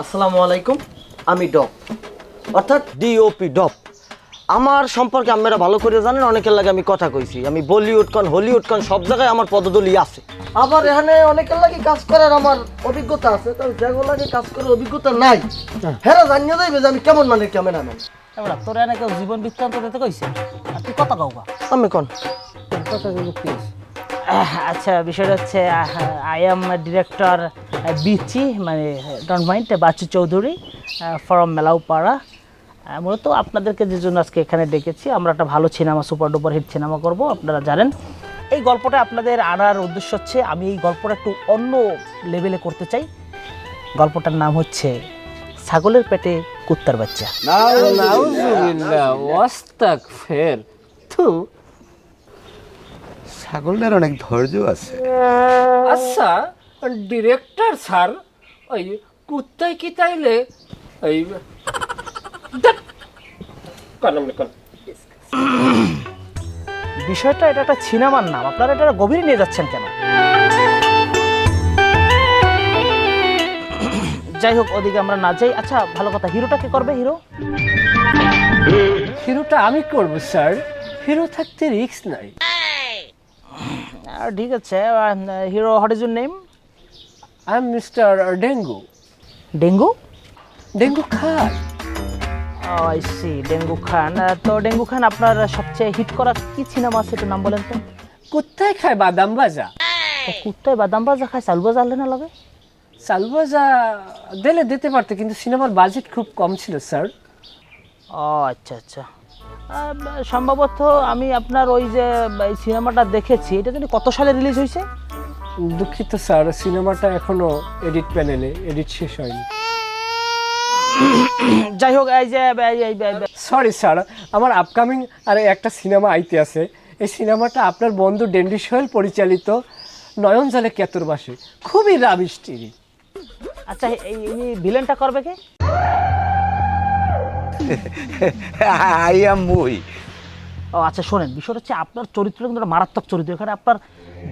আসসালামু আলাইকুম, আমি ডপ অর্থাৎ ডিওপি ডপ। আমার সম্পর্কে আপনারা ভালো করে জানেন, অনেকের লাগে আমি কথা কইছি। আমি বলিউড কন হলিউড কন সব জায়গায় আমার পদদলি আছে। আবার এখানে অনেকের লাগে কাজ করার আমার অভিজ্ঞতা আছে, তবে যেগুলো লাগে কাজ করার অভিজ্ঞতা নাই হ্যাঁ জানিয়ে যাইবে যে আমি কেমন মানে ক্যামেরাম্যান। এবার তোর এনে কেউ জীবন বৃত্তান্ত দিতে কইছে আর তুই কথা কাউকা আমি কন কথা প্লিজ। আচ্ছা, বিষয়টা হচ্ছে আই এম ডিরেক্টর বিচি, মানে don't mind, Bachchu Chowdhury from Melaupara. মূলত আপনাদেরকে যে জন্য আজকে এখানে ডেকেছি, আমরা একটা ভালো cinema, super duper hit cinema করব, আপনারা জানেন। এই গল্পটা আপনাদের আনার উদ্দেশ্য হচ্ছে আমি এই গল্পটা একটু অন্য লেভেলে করতে চাই। গল্পটার নাম হচ্ছে ছাগলের পেটে কুত্তার বাচ্চা। নাউজুবিল্লাহ ওয়াস্তাগফির। থু, ছাগলটার অনেক ধৈর্য আছে। আচ্ছা ডিরেক্টর স্যার, ওই কুত্তায় কি তাইলে ওই বিষয়টা এটা একটা সিনেমার নাম, আপনারা এটা গভীরে নিয়ে যাচ্ছেন কেন? যাই হোক, ওদিকে আমরা না যাই। আচ্ছা, ভালো কথা, হিরোটা কে করবে? হিরোটা আমি করব স্যার, হিরো থাকতে রিস্ক নাই। ঠিক আছে, hero, what is your name? I am mister Dengue. Dengue? Dengue Khan. I see, Dengue Khan. তো ডেঙ্গু খান, আপনার সবচেয়ে হিট করা কি সিনেমা আছে, একটু নাম বলেন তো। কুত্তায় খায় বাদাম ভাজা। তো কুত্তায় বাদাম ভাজা খায়, চাল ভাজা আনলে না লাগে? চাল ভাজা দিলে দিতে পারতে, কিন্তু সিনেমার বাজেট খুব কম ছিল স্যার। ও আচ্ছা আচ্ছা, সম্ভবত আমি আপনার ওই যে এই সিনেমাটা দেখেছি, এটা জানি কত সালে রিলিজ হয়েছে? দুঃখিত স্যার, সিনেমাটা এখনো এডিট প্যানেলে, এডিট শেষ হয়নি। যাই হোক, এই যে সরি স্যার, আমার আপকামিং আর একটা সিনেমা আইতে আছে। এই সিনেমাটা আপনার বন্ধু ডেন্ডি সোহেল পরিচালিত, নয়ন জলে কেতুর বাসে, খুবই লাভ স্টোরি। আচ্ছা, এই ভিলেনটা করবে কে? আই এম মুই। ও আচ্ছা, শোনেন, বিষয়টা হচ্ছে আপনার চরিত্র কিন্তু একটা মারাত্মক চরিত্র। এখানে আপনার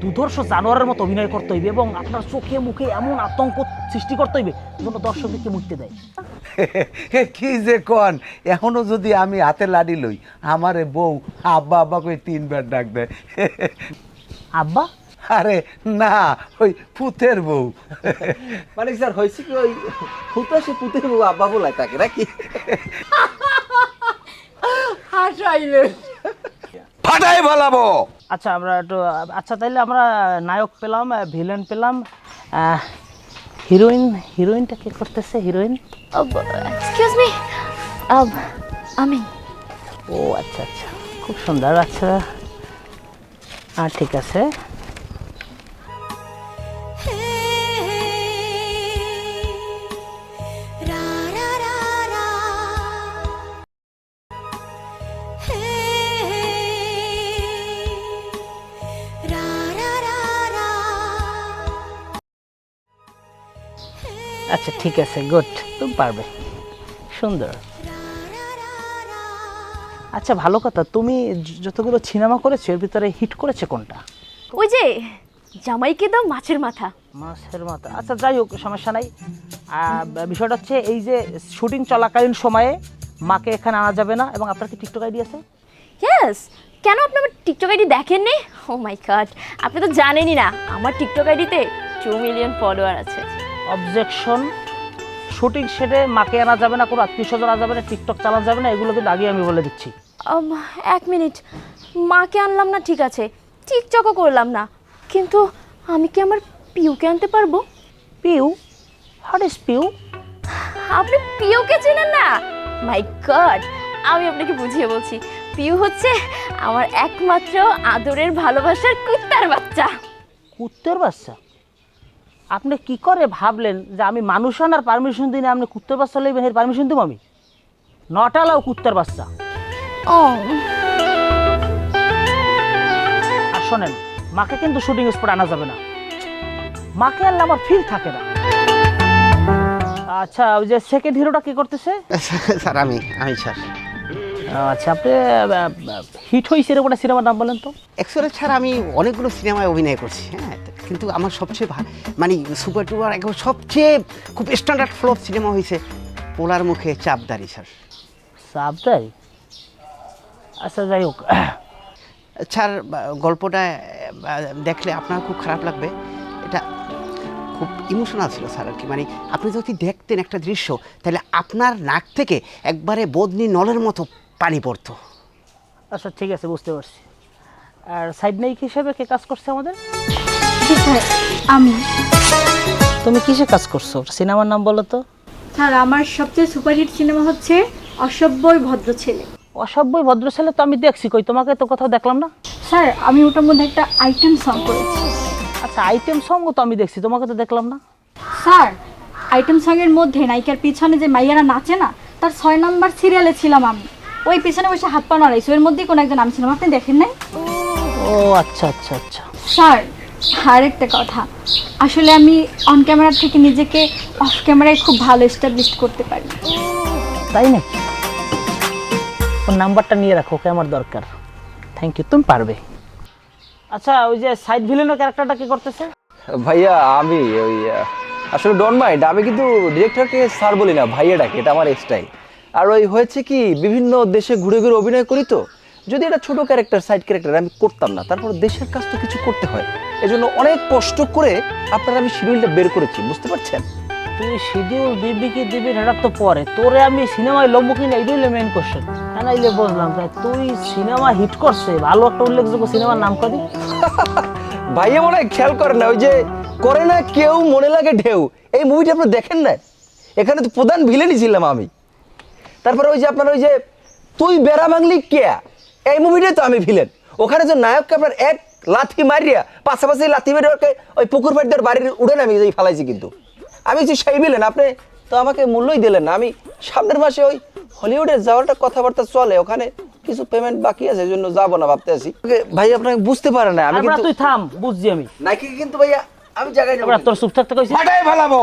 দুধর্ষ জানোয়ারের মতো অভিনয় করতে হইবে এবং আপনার চোখে মুখে এমন আতঙ্ক সৃষ্টি করতে হইবে যেন দর্শকদেরকে মুক্তি দেয়। কি যে কন, এখনো যদি আমি হাতে লাডি লই, আমারে বউ আব্বা আব্বা কই 3 বার ডাক দেয়। আব্বা? আরে না, ওই পুতের বউ। মানে স্যার হয়েছে কি, ওই ফুটা সে পুতের বউ আব্বা বলায় তাকে নাকি? ফাটাই বলাবো। আচ্ছা, আমরা একটু, আচ্ছা তাইলে আমরা নায়ক পেলাম, ভিলেন পেলাম, হিরোইনটা কে করতেছে? হিরোইন? এক্সকিউজ মি, আমি। ও আচ্ছা আচ্ছা, খুব সুন্দর। আচ্ছা, ঠিক আছে। আচ্ছা ঠিক আছে, গুড, তুমি পারবে, সুন্দর। আচ্ছা ভালো কথা, তুমি যতগুলো সিনেমা করেছো এর ভিতরে হিট করেছে কোনটা? ওই যে জামাইকে দাও মাছের মাথা। মাছের মাথা? আচ্ছা যাই হোক, সমস্যা নাই। বিষয়টা হচ্ছে এই যে শুটিং চলাকালীন সময়ে মাকে এখানে আনা যাবে না, এবং আপনার কি টিকটক আইডি আছে? ইয়েস। কেন আপনি আমার টিকটক আইডি দেখেননি? ও মাই গড, আপনি তো জানেনই না আমার টিকটক আইডিতে 2 মিলিয়ন ফলোয়ার আছে। অবজেকশন, শুটিং সেটে মাকে আনা যাবে না, কোনো আত্মীয় স্বজন আনা যাবে না, টিকটক চালানো যাবে না, এগুলো কিন্তু আগে আমি বলে দিচ্ছি। 1 মিনিট, মাকে আনলাম না ঠিক আছে, টিকটকও করলাম না, কিন্তু আমি কি আমার পিউকে আনতে পারবো? পিউ? What is Piu? আপনি পিউকে চেনেন না? মাই গড, আমি আপনাকে বুঝিয়ে বলছি। পিউ হচ্ছে আমার একমাত্র আদরের ভালোবাসার কুত্তার বাচ্চা। কুত্তের বাচ্চা? আপনি কি করে ভাবলেন যে আমি মানুষ আনার পারমিশন দিই না, আপনি কুত্তের বাচ্চা লইবেন, এর পারমিশন দেবো আমি? নট অ্যালাউ কুত্তের বাচ্চা। ও আর শোনেন, মাকে কিন্তু শুটিং স্পট আনা যাবে না, মাকে আনলে আমার ফিল থাকে না। আচ্ছা, ওই যে সেকেন্ড হিরোটা কি করতেছে? স্যার আমি স্যার। আচ্ছা, আপনি হিট হয়েছে এরকম একটা সিনেমার নাম বলেন তো। অ্যাকচুয়ালি স্যার আমি অনেকগুলো সিনেমায় অভিনয় করছি, হ্যাঁ, কিন্তু আমার সবচেয়ে মানে সুপার টুপার একবার সবচেয়ে খুব স্ট্যান্ডার্ড ফ্লপ সিনেমা হয়েছে পোলার মুখে চাপদারি স্যার। সাবধাই, আচ্ছা যাই হোক। স্যার গল্পটা দেখলে আপনার খুব খারাপ লাগবে, এটা খুব ইমোশনাল ছিল স্যার আর কি। মানে আপনি যদি দেখতেন একটা দৃশ্য তাহলে আপনার নাক থেকে একবারে বদনি নলের মতো পানি পড়তো। আচ্ছা ঠিক আছে, বুঝতে পারছি। আর সাইড নায়িক হিসেবে কে কাজ করছে আমাদের? জি স্যার, আমি। তুমি কিসে কাজ করছো? সিনেমার নাম বলো তো। স্যার আমার সবচেয়ে সুপারহিট সিনেমা হচ্ছে অসভ্যই ভদ্র ছেলে। অসভ্যই ভদ্র ছেলে তো আমি দেখছি, কই তোমাকে তো কোথাও দেখলাম না। স্যার আমি ওটার মধ্যে একটা আইটেম সং করেছি। আচ্ছা আইটেম সঙ্গও তো আমি দেখছি, তোমাকে তো দেখলাম না। স্যার আইটেম সঙের মধ্যে নায়িকার পিছনে যে মাইয়ারা নাচে না, তার 6 নম্বর সিরিয়ালে ছিলাম আমি। ওই পিছনে বসে হাত পা নাড়াইছি, ওর মধ্যেই কোনো একজন আমি ছিলাম, আপনি দেখেন নাই? ও আচ্ছা আচ্ছা আচ্ছা। স্যার আর একটা কথা, আসলে আমি অন ক্যামেরা থেকে নিজেকে অফ ক্যামেরায় খুব ভালো এস্টাবলিশ করতে পারি। তাই নাকি? ওর নাম্বারটা নিয়ে রাখো, ওকে আমার দরকার। থ্যাংক ইউ, তুমি পারবে। আচ্ছা ওই যে সাইড ভিলেনের ক্যারেক্টারটা কি করতেছে? ভাইয়া আমি ওই আসলে ডোন্ট মাইন্ড, আমি কিন্তু ডিরেক্টরকে স্যার বলি না, ভাইয়া ডাকি, এটা আমার স্টাইল। আর ওই হয়েছে কি, বিভিন্ন দেশে ঘুরে ঘুরে অভিনয় করি তো, যদি এটা ছোট ক্যারেক্টার সাইড ক্যারেক্টার আমি করতাম না, তারপর দেশের কাজ তো কিছু করতে হয়, এজন্য অনেক কষ্ট করে আপনারা আমি শিডিউলটা বের করেছি, বুঝতে পারছেন? তুই শিডিউল দিবি কি দিবি এটা তো পরে, তোরে আমি সিনেমায় লম্ব কিনা এটাই হলো মেইন কোশ্চেন। নাইলে বললাম তাই তুই সিনেমা হিট করছে, ভালো একটা উল্লেখযোগ্য সিনেমার নাম করি। ভাইয়া মনে হয় খেয়াল করেন না, ওই যে করে না কেউ মনে লাগে ঢেউ, এই মুভিটা আপনি দেখেন না? এখানে তো প্রধান ভিলেনই ছিলাম আমি। তারপরে ওই যে আপনার ওই যে তুই বেড়া ভাঙলি কে, এই মুভিটাই তো আমি ভিলেন। ওখানে যে নায়ককে আপনার এক লাথি মারিয়া পাশাপাশি লাথি মেরে ওকে ওই পুকুর পাড় দিয়ে বাড়ির উড়ে আমি এই ফালাইছি, কিন্তু আমি যে সেই ভিলেন, আপনি তো আমাকে মূল্যই দিলেন না। আমি সামনের মাসে ওই হলিউডে যাওয়াটা কথাবার্তা চলে, ওখানে কিছু পেমেন্ট বাকি আছে, এই জন্য যাবো না ভাবতে আছি। ভাই আপনাকে বুঝতে পারে না, আমি আমরা কিন্তু তুই থাম, বুঝছি আমি। নাকি কিন্তু ভাইয়া আমি জায়গায় আমরা তোর চুপ থাকতে কইছি। ফাটাই ফেলাবো।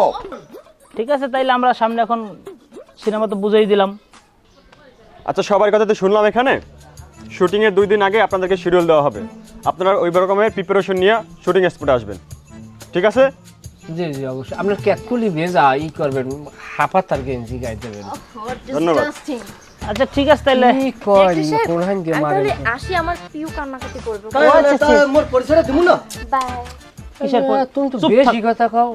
ঠিক আছে, তাইলে আমরা সামনে এখন সিনেমা তো বুঝাই দিলাম। আচ্ছা সবার কথা তো শুনলাম, এখানে শুটিংয়ের 2 দিন আগে আপনাদেরকে শিডিউল দেওয়া হবে, আপনারা ওই রকমের প্রিপারেশন নিয়ে শুটিং স্পটে আসবেন, ঠিক আছে? জি জি অবশ্যই। আপনার ক্যাকুলি ভেজা করবেন, হাফা তার গেঞ্জি গাই দেবেন। ধন্যবাদ। আচ্ছা ঠিক আছে, তাইলে কি কয় কোরআন গে মারে। তাহলে আসি, আমার পিউ কান্নাকাটি করবে। মোর পরিচয়টা দিমু না? বাই। কিসের পর? তুমি তো চুপ বেশি কথা কও।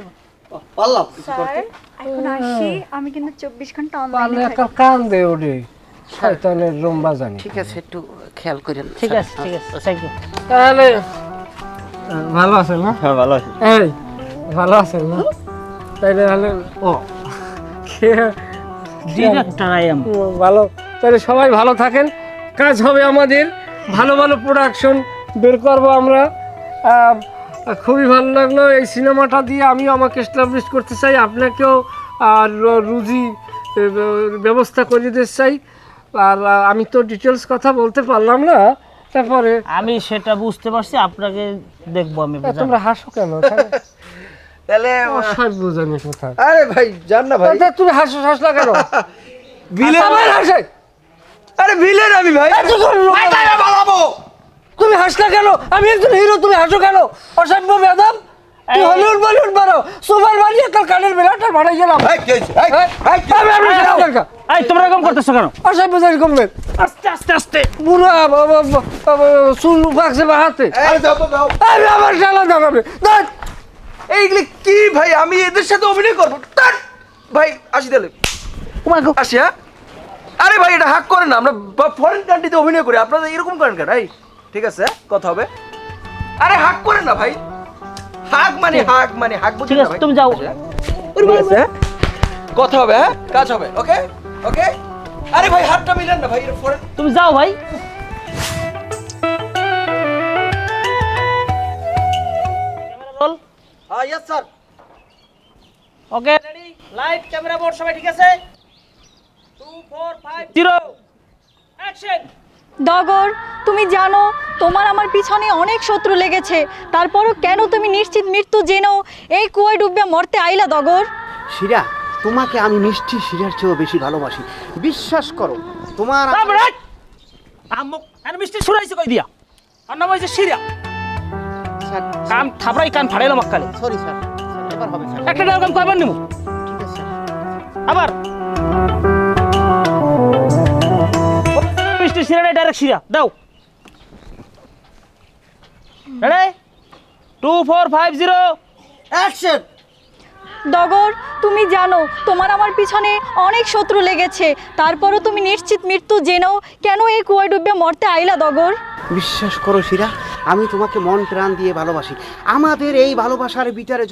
পারলাম স্যার এখন আসি, আমি কিন্তু 24 ঘন্টা পারলে অনলাইনে একটা কান দে ওরে, শয়তানের রুম্বা জানি। ঠিক আছে, একটু খেয়াল করেন। ঠিক আছে ঠিক আছে, থ্যাংক ইউ। তাহলে ভালো আছেন না? হ্যাঁ ভালো আছি। এই ভালো আছেন না? তাইলে তাহলে ও ডিরেক্টর আই এম। ভালো, তাহলে সবাই ভালো থাকেন, কাজ হবে আমাদের, ভালো ভালো প্রোডাকশন বের করবো আমরা। খুবই ভালো লাগলো এই সিনেমাটা দিয়ে, আমিও আমাকে এস্টাবলিশ করতে চাই, আপনাকেও আর রুজি ব্যবস্থা করে দিতে চাই। আর আমি তো ডিটেলস কথা বলতে পারলাম না, তারপরে আমি সেটা বুঝতে পারছি, আপনাকে দেখবো আমি। তোমরা হাসো কেন? তাহলে বুঝানি কোথায়? আরে ভাই জান না ভাই, তুমি হাসলা কেন? ভিলেন হাসে, আরে ভিলেন আমি ভাই। তুমি হাসলা কেন? আমি একজন হিরো, তুমি হাসো কেন? অসভ্য বেদম, তুই হলিউড বলিউড বারো সুপার বানিয়ে কাল কানের বেলাটা বানাই গেলাম। এই তোমরা এরকম করতেছো কেন? অসভ্য জানি করবেন, আস্তে আস্তে আস্তে। বুড়া চুল পাকছে বা হাতে, আমি আমার শালা দেখাবে। এইগুলি কি ভাই, আমি এদের সাথে অভিনয় করবো? ভাই আসি তাহলে, আসি। হ্যাঁ আরে ভাই এটা হাক করেন না, আমরা ফরেন কান্ট্রিতে অভিনয় করি, আপনারা এরকম করেন কেন? এই ঠিক আছে কথা হবে, আরে হাক করেন না ভাই, হাক মানে হাক মানে হাক, ঠিক আছে তুমি যাও। কথা হবে, হ্যাঁ কাজ হবে, ওকে ওকে। আরে ভাই হাতটা মিলেন না ভাই, এটা ফরেন। তুমি যাও ভাই। Camera roll. হ্যাঁ yes sir. Okay ready, light camera board সবাই ঠিক আছে? 2 4 5 0 অ্যাকশন। ডগর তুমি জানো তোমার আমার পিছনে অনেক শত্রু লেগেছে, তারপরও কেন তুমি নিশ্চিত মৃত্যু জেনেও এই কুয়ায় ডুবে মরতে আইলা ডগর? শিরা, তোমাকে আমি মিষ্টি শিরার চেয়েও বেশি ভালোবাসি, বিশ্বাস করো। তোমার আমুক আর মিষ্টি শুনাইছে কই দিয়া? আর নাম হইছে শিরা। স্যার কান থাপড়াই কান ফাড়াইলাম মক্কালে সরি স্যার এবার হবে স্যার একটা ডায়লগ আমি কয়বার নিমু ঠিক আছে স্যার আবার মিস্টার শিরা ডাইরেক্ট শিরা দাও রেডি 2450 অ্যাকশন। ডগর তুমি জানো তোমার আমার পিছনে অনেক শত্রু লেগেছে, তারপরও তুমি নিশ্চিত মৃত্যু জেনেও কেন এই কুয়ায় ডুবে মরতে আইলা ডগর? বিশ্বাস করো শিরা, আমি তোমাকে মন প্রাণ দিয়ে ভালোবাসি। আমাদের এই ভালোবাসার ভিতরে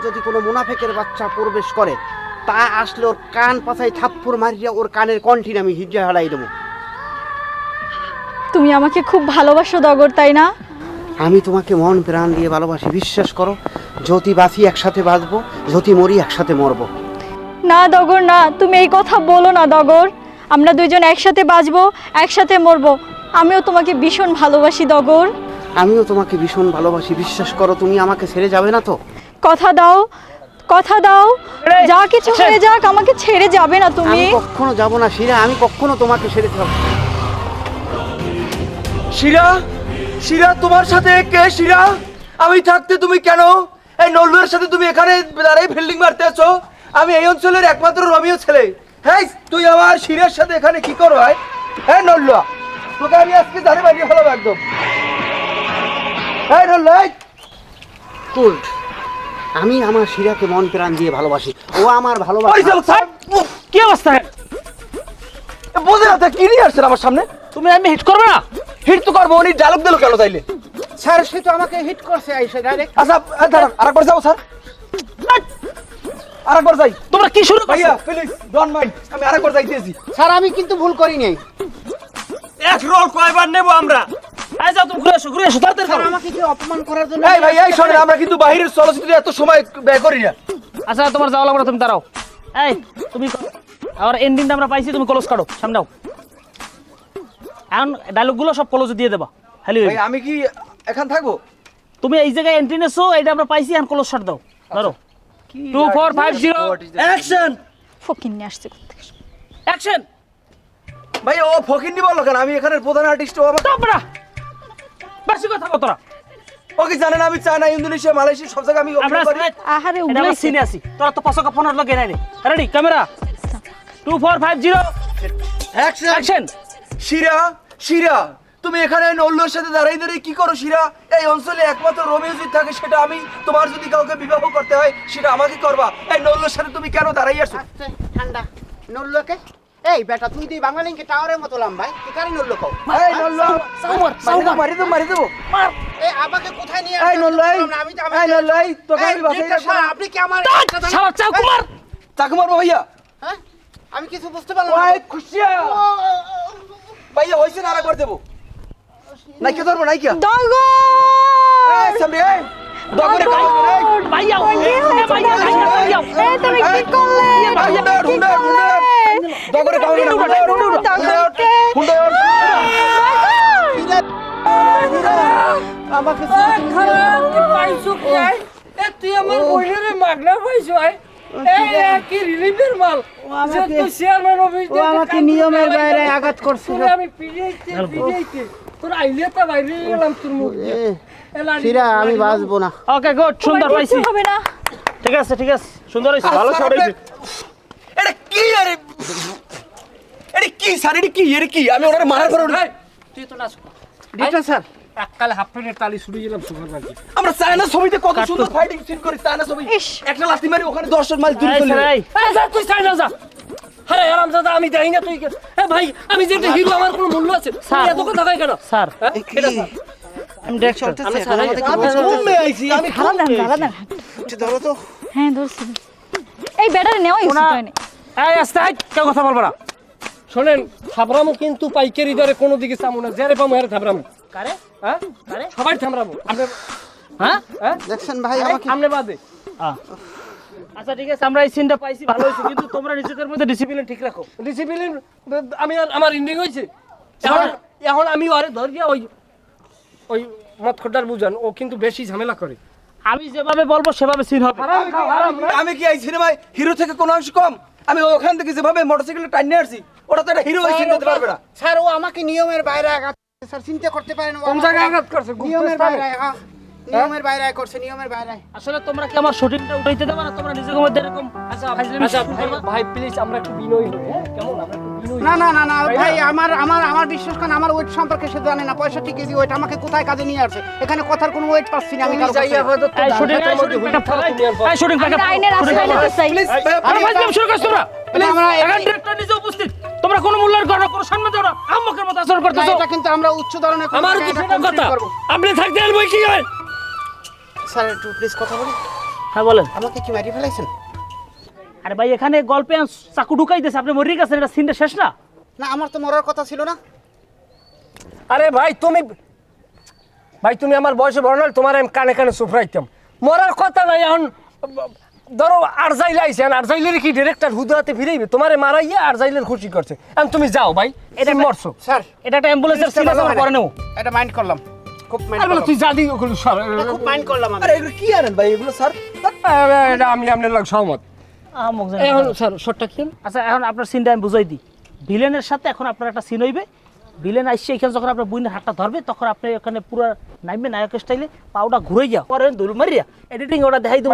যদি কোনো মুনাফেকের বাচ্চা প্রবেশ করে, তা আসলে ওর কান পাছায় থাপ্পড় মারিয়া ওর কানের কণ্ঠিন আমি হিজ্জা হারাই দেবো। তুমি আমাকে খুব ভালোবাসো ডগর, তাই না? আমি তোমাকে মন প্রাণ দিয়ে ভালোবাসি, বিশ্বাস করো। যদি বাঁচি একসাথে বাঁচবো, যদি মরি একসাথে মরবো। না ডগর না, তুমি এই কথা বলো না ডগর। আমরা দুইজন একসাথে বাঁচবো, একসাথে মরবো। আমিও তোমাকে ভীষণ ভালোবাসি ডগর। আমিও তোমাকে ভীষণ ভালোবাসি, বিশ্বাস করো। তুমি আমাকে ছেড়ে যাবে না তো? কথা দাও, কথা দাও, যা কিছু হয়ে যাক আমাকে ছেড়ে যাবে না তুমি। আমি কখনো যাব না শিরা, আমি কখনো তোমাকে ছেড়ে যাব। শিরা, শিরা তোমার সাথে কে? শিরা, আমি থাকতে তুমি কেন এই নল্লুর সাথে তুমি এখানে দাঁড়াই ফিল্ডিং মারতে আছো? আমি এই অঞ্চলের একমাত্র রমিও ছেলে। হ্যাঁ, তুই আমার শিরার সাথে এখানে কি করো? হ্যাঁ নল্লুয়া, তোকে আমি আজকে জানে বানিয়ে ফেলাবো একদম। হ্যাঁ নল্লুয়া, কুল, আমি আমার শিরাকে মন প্রাণ দিয়ে ভালোবাসি। ও আমার ভালোবাসা। কি অবস্থা? বোঝে না কি নিয়ে আসছেন আমার সামনে? তুমি আমি হিট করবে না? হিট তো করবো, উনি ডায়লগ দিল কেন তাইলে? স্যার সে তো আমাকে হিট করছে আইসে ডাইরেক্ট। আচ্ছা দাঁড়ান, আরেকবার যাও স্যার, আরেকবার যাই। তোমরা কি শুরু ভাইয়া প্লিজ ডোন্ট মাইন্ড, আমি আরেকবার যাইতেছি। স্যার আমি কিন্তু ভুল করি নাই। এক রোল কয়বার নেব আমরা? আই যাও তুমি ঘুরে এসো তাড়াতাড়ি স্যার করো। আমাকে কি অপমান করার জন্য? এই ভাই, এই শোনেন, আমরা কিন্তু বাইরের চলচ্চিত্রে এত সময় ব্যয় করি না। আচ্ছা তোমার যাওয়া লাগবে না, তুমি দাঁড়াও। এই তুমি আর এন্ডিংটা আমরা পাইছি, তুমি ক্লোজ করো, সামনে দাও। এখন ডায়লগগুলো সব ক্লোজ দিয়ে দেবা। হ্যালো ভাই আমি কি এখন থাকবো? তুমি এই জায়গায় এন্ট্রি নেছো, এটা আমরা পাইছি, এখন ক্লোজ শট দাও। ধরো 2450 অ্যাকশন। ফকির নিয়ে আসছে কোথা থেকে? অ্যাকশন। ভাই ও ফকিন্নি বললো কেন? আমি এখানের প্রধান আর্টিস্ট। ও আমার তোমরা বেশি কথা বলো তোরা। ও কি জানেন আমি চায়না, ইন্দোনেশিয়া, মালয়েশিয়া সব জায়গায় আমি আমরা অভিনয় করি। আহারে এটা আমরা উগলাইছে। সিনে আছি, তোরা তো 5 ফোনের লগে নাই। Ready camera 2450 action. শিরা, শিরা তুমি এখানে নল্লুর সাথে দাঁড়িয়ে দাঁড়িয়ে কি করো? শিরা, এই অঞ্চলে একমাত্র রোমিও যদি থাকে সেটা আমি। তোমার যদি কাউকে বিবাহ করতে হয় সেটা আমাকে করবা। এই নল্লুর সাথে তুমি কেন দাঁড়াই আসো? আচ্ছা ঠান্ডা। নল্লুকে এই বেটা, তুই তুই বাঙালিকে টাওয়ারের মতো লাম্বাই, তুই কারি নল্লু কও? এই নল্লু, মারি দেবো, মারি দেবো। এই আমাকে কোথায় নিয়ে এই নল্লু, এই আমি তো এই নল্লু, এই তোকে আমি বাসায় রাখবো না। আপনি কি আমার শালা চাও কুমার। চাকু মারবো ভাইয়া? হ্যাঁ আমি কিছু বুঝতে পারলাম না। ওই খুশিয়া ভাইয়া হইছে না, আরেকবার দেবো। নাইকে ধরবো, নাইকা ডগর! এই সামনে, এই দগরে কাম করে। ভাইয়া এই তুমি কি করলে? ভাইয়া ঢুন্ডা ঢুন্ডা দগরে কাম করে। ডগরকে! আমাকে পাইছো কি? তুই আমার বইয়ের মাগনা পাইছো? কি রিলিফের মাল? চেয়ারম্যান অফিস আমাকে নিয়মের বাইরে আঘাত করছিল। আমি পিড়াইতে তোর আইলে তো বাইরে গেলাম তোর মুখ দিয়ে। শিরা আমি বাঁচবো না। ওকে গুড, সুন্দর তোমার পাইছি। কিচ্ছু হবে না। ঠিক আছে ঠিক আছে, সুন্দর হইছে, ভালো শট হইছে। এটা কি? আরে এটা কি স্যার? এটা কি? এর কি? আমি ওনারে মারার পর তুই তো নাচ ডিরেক্টর স্যার, এককালে হাফ প্যান্টের তালি ছুড়ে গেলাম সুপার মার্কেট। আমরা চায়না ছবিতে কত সুন্দর ফাইটিং সিন করি। চায়না ছবি ইস। একটা লাথি মারি ওখানে 10 মাইল দূরে এই চলে স্যার, যায়। এই যা তুই চাই না যা। আরে আরাম দাদা, আমি যাই না। তুই ভাই, আমি যে একটা হিরো, আমার কোনো মূল্য আছে? স্যার। এত কথা কয় কেন? স্যার আমি দেখছো চলতেছে এখন আমাদের কি আমি ঘুমে আইছি, আমি দাঁড়ান। ধরো তো। হ্যাঁ ধরছি। এই ব্যাটারি নেওয়া উচিত হয়নি। এই আস্তে আই, কেউ কথা বলবো না। শোনেন, থাবরামো কিন্তু পাইকারি দরে কোনো দিকে চামু না। যারে পামু এর থাবরামো। কারে হ্যাঁ কারে সবাই থামরামো। আপনি হ্যাঁ হ্যাঁ দেখছেন ভাই আমাকে? আপনি বাদে। আচ্ছা ঠিক আছে, আমরা এই সিনটা পাইছি, ভালো হয়েছে, কিন্তু তোমরা নিজেদের মধ্যে ডিসিপ্লিন ঠিক রাখো। ডিসিপ্লিন আমি আমার ইন্ডিং হয়েছে। এখন আমি ওরে ধরিয়া ওই মদ খোটার বুঝান, ও কিন্তু বেশি ঝামেলা করে। আমি যেভাবে বলবো সেভাবে সিন হবে। আমি কি এই সিনেমায় হিরো থেকে কোনো অংশ কম? আমি ওখান থেকে যেভাবে মোটরসাইকেলে টাইনে আসছি, ওটা তো একটা হিরো সিন করতে পারবে না। স্যার ও আমাকে নিয়মের বাইরে আঘাত স্যার চিন্তা করতে পারেন কোন জায়গায় আঘাত করছে? নিয়মের গুপ্তস্থানে? বাইরে নিয়মের বাইরে করছে, নিয়মের বাইরে। আসলে তোমরা কি আমার শুটিংটা উঠাইতে দেবে না? তোমরা নিজের মধ্যে এরকম ফাজলামি শুরু করবা? ভাই প্লিজ আমরা একটু বিনয়ী হই, হ্যাঁ? কেমন আমরা একটু বিনয়ী না না না না ভাই, আমার বিশ্বাস করেন, আমার ওয়েট সম্পর্কে সে জানে না। 65 কেজি ওয়েট, আমাকে কোথায় কাজে নিয়ে আসছে? এখানে কথার কোনো ওয়েট পাচ্ছি না আমি। তুমি যাইয়া হয়তো তো এই শুটিং ধাক্কার মধ্যে হুইল ফেলা তুমি আর এই শুটিং আমি আইনের আশ্রয় নিতে চাই। ফাজলামি শুরু করছো তোমরা। আমরা এখন ডিরেক্টর নিজে উপস্থিত, তোমরা কোনো মূল্যায়ন করো না, কোনো সম্মান দাও না, আম্মকের মতো আচরণ করতেছো। এটা কিন্তু আমরা উচ্চ ধরনের কোনো আমার জায়গায় তো এটা কথা complete করবো। আপনি থাকতে আর বই কি হয়? স্যার একটু প্লিজ কথা বলি। হ্যাঁ বলেন। আমাকে কি মারি ফেলাইছেন? আরে ভাই এখানে গল্পে চাকু ঢুকাই দিয়েছে, আপনি মরে গেছেন, এটা সিনটা শেষ না? না আমার তো মরার কথা ছিল না। আরে ভাই তুমি আমার বয়সে বড় নয়, তোমার আমি কানে কানে সুফরাইতাম। মরার কথা নাই। এখন ধরো আরজাইলে আইছেন, আরজাইলের কি ডিরেক্টর হুদাতে ফিরাইবে? তোমারে মারাইয়া আরজাইলের খুশি করছে। এখন তুমি যাও ভাই, এটা মরছো। স্যার এটা একটা অ্যাম্বুলেন্সের সিন আছে, পরে নেও। এটা মাইন্ড করলাম, খুব মাইন্ড আরে বলো, করলাম, তুই যা দিও ওগুলো সর। খুব মাইন্ড করলাম আমি। আরে এগুলো কি আনেন ভাই এগুলো স্যার? এটা আমি আপনার লগ সহমত। আম্মক জানি এখন না। স্যার শটটা কি? আচ্ছা এখন আপনার সিনটা আমি বুঝাই দিই। ভিলেনের সাথে এখন আপনার একটা সিন হইবে। ভিলেন আসছে এখানে, যখন আপনার বুইনের হাতটা ধরবে তখন আপনি ওখানে পুরো নামবে নায়কের স্টাইলে, পাউডা ঘুরে যাও, পরে দুল মারিয়া এডিটিং ওটা দেখাই দেবো।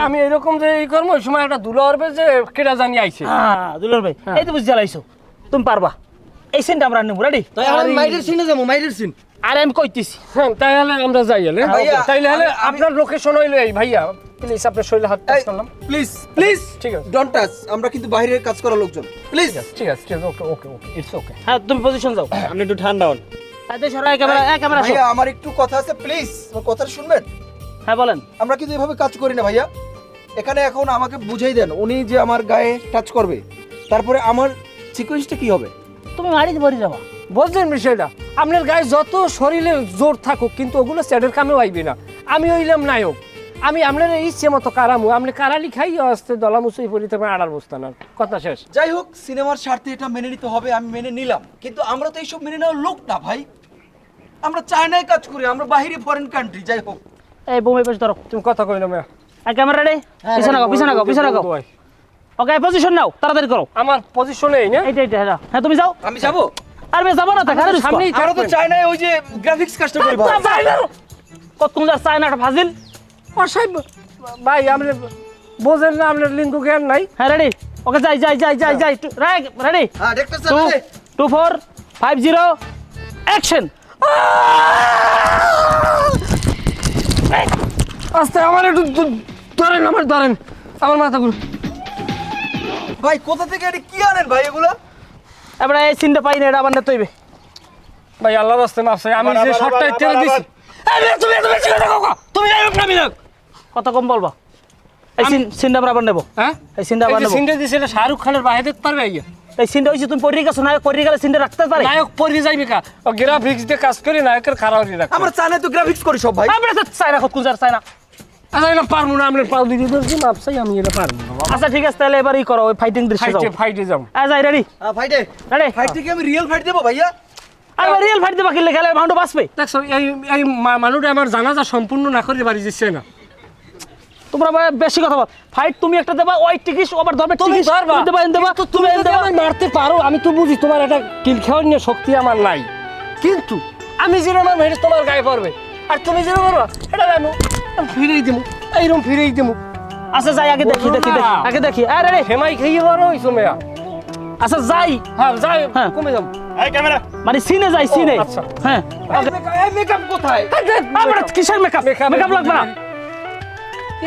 আমি এরকম যে এই করবো, ওই সময় একটা দুলা উঠবে যে কেটা জানি আইছে। হ্যাঁ দুলার ভাই, এই তো বুঝে জ্বালাইছো, তুমি পারবা। এই সিনটা আমরা নেবো, রেডি? তাই আমি মাইরের সিনে যাবো, মাইরের সিন। আরে আমি কইতেছি। হ্যাঁ তাইলে আমরা যাই হলে। ভাইয়া, তাইলে হলে আপনার লোকেশন হইলো এই। ভাইয়া প্লিজ আপনার শরীরে হাত টাচ করলাম। প্লিজ প্লিজ ঠিক আছে, ডোন্ট টাচ, আমরা কিন্তু বাইরের কাজ করা লোকজন, প্লিজ। ঠিক আছে, ওকে ওকে ওকে, ইটস ওকে। হ্যাঁ তুমি পজিশন যাও। আপনি একটু ঠান্ডা হন। তাই সরাই ক্যামেরা, ক্যামেরা ভাইয়া আমার একটু কথা আছে, প্লিজ আমার কথাটা শুনবেন। হ্যাঁ বলেন। আমরা কিন্তু এভাবে কাজ করি না ভাইয়া। এখানে এখন আমাকে বুঝাই দেন, উনি যে আমার গায়ে টাচ করবে, তারপরে আমার সিকোয়েন্সটা কি হবে? তুমি মারিতে মরি যাবা। বুঝলেন বিষয়টা? আপনার গায়ে যত শরীরে জোর থাকুক, কিন্তু ওগুলো স্যাডের কামেও আইবে না। আমি হইলাম নায়ক, আমি আপনার ইচ্ছে মতো কারামু, আপনি কারালি খাই আসতে দলামুচুই পড়িতে আড়ার বসতান। আর কথা শেষ। যাই হোক, সিনেমার স্বার্থে এটা মেনে নিতে হবে, আমি মেনে নিলাম। কিন্তু আমরা তো এইসব মেনে নেওয়ার লোক না ভাই। আমরা চায়নায় কাজ করি, আমরা বাইরে ফরেন কান্ট্রি। যাই হোক, এই বোমে পেছ ধরো। তুমি কথা কই না মেয়া। Camera ready? পিছনে গাও, পিছনে গাও, পিছনে গাও। ওকে পজিশন নাও, তাড়াতাড়ি করো। আমার পজিশনে এই না। এইটা এইটা, হ্যাঁ তুমি যাও। আমি যাবো। আর বে যাবো না, তা ঘরে সামনেই আমরা তো চায়নায় ওই যে গ্রাফিক্স কাজটা করি ভাই। কতক্ষণ যা চায় না একটা ফাজিল। অসাইব ভাই, আপনি বোঝেন না, আপনার লিঙ্গু জ্ঞান নাই। হ্যাঁ রেডি? ওকে যাই যাই যাই যাই যাই, রেডি? হ্যাঁ ডাক্তার 2 স্যার। 2 4 5 0 অ্যাকশন। আস্তে, আমার একটু ধরেন, আমার ধরেন, আমার মাথা ঘুরে। ভাই কোথা থেকে এটা কি আনেন ভাই এগুলো? এবারে এই সিনটা পাই না, এটা আবার নিতে হইবে। ভাই আল্লাহর রাস্তায় মাফ চাই, আমি যে শটটা ইত্যাদি দিছি। আরে তুমি এত বেশি কথা কও, তুমি নায়ক না বিনায়ক? কত কম বলবা? এই সিনটা আমরা আবার নেবো। হ্যাঁ, এই সিনটা আবার এই যে নেবো। সিনটা দিছে, এটা শাহরুখ খানের বাইরে দেখতে পারবে আইয়া। এই সিনটা হইছে তুমি পড়ে গেছো, নায়ক পড়ে গেলে সিনটা রাখতে পারে। নায়ক পড়ে যাইবে কা? ও গ্রাফিক্স দিয়ে কাজ করে নায়কের খারাপ হয়ে রাখে। আমরা চায়নায় তো গ্রাফিক্স করি সব ভাই। আমরা তো চাই না, কত চাই না। আচ্ছা এটা পারবো না, আমরা পাও দিদি দর্জি মাফ চাই, আমি এটা পারবো না। আচ্ছা ঠিক আছে, তাহলে এবারই করো, ওই ফাইটিং দৃশ্য যাও। ফাইটে যাও। যাই রেডি? ফাইটে রেডি? ফাইট থেকে আমি রিয়েল ফাইট দেবো ভাইয়া। আর রিয়েল ফাইট দেবা, কিনলে খেলে মাউন্ট বাঁচবে। দেখছো এই মানুষটা আমার জানাজা সম্পূর্ণ না করে বাড়ি যাচ্ছে না। তোমরা বেশি কথা বল। ফাইট তুমি একটা দেবা, ওই টিকিস ওভার ধরবে, তুমি টিকিস ধরবা, দেবা, দেবা, তুমি যদি আমায় মারতে পারো, আমি তো বুঝি তোমার একটা কিল খাওয়ার নিয়ে শক্তি আমার নাই। কিন্তু আমি যেরকম আমার মেরে তোমার গায়ে পড়বে, আর তুমি যেরকম করবা এটা জানো, ফিরেই দেবো, এইরকম ফিরেই দেবো। আচ্ছা যাই, আগে দেখি দেখি দেখি, আগে দেখি। রেডি? হেমাই খেয়ে বড় হইছো মেয়া। আচ্ছা যাই। হ্যাঁ যাই, হ্যাঁ। কমে যাবো। এই ক্যামেরা। মানে সিনে যাই, সিনে। আচ্ছা। হ্যাঁ এই মেকআপ কোথায়? আমরা কিসের মেকআপ? মেকআপ লাগবে না।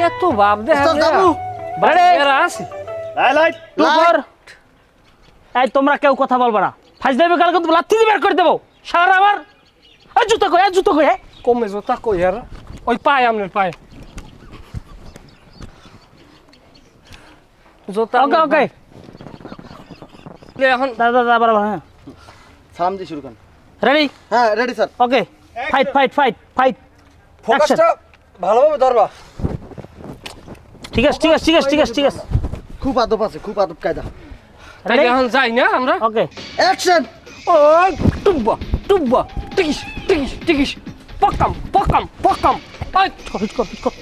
এত ভাব দেখা ওস্তাদ বাবু, রেডি? আছে। লাইট 2 4। এই তোমরা কেউ কথা বলবা না, ফাইজ দেবে কাল কিন্তু লাথি দিয়ে বের করে দেবো সারা আমার। এই জুতো কই, এই জুতো কই? হ্যাঁ কমে জোতা কই আর ওই পায় আপনার পায় জোতা। ওকে ওকে, এখন দাদা দাদা বরাবর। হ্যাঁ সালাম দিয়ে শুরু করেন। রেডি? হ্যাঁ রেডি স্যার। ওকে ফাইট ফাইট ফাইট ফাইট। ফোকাসটা ভালোভাবে ধরবা। ঠিক আছে ঠিক আছে ঠিক আছে ঠিক আছে ঠিক আছে। খুব আদব আছে, খুব আদব কায়দা। তাহলে এখন যাই না আমরা। ওকে অ্যাকশন। ওই টুব্বা টুব্বা টিকিস টিকিস টিকিস পকাম পকাম পকাম। ওই হিট কর হিট কর।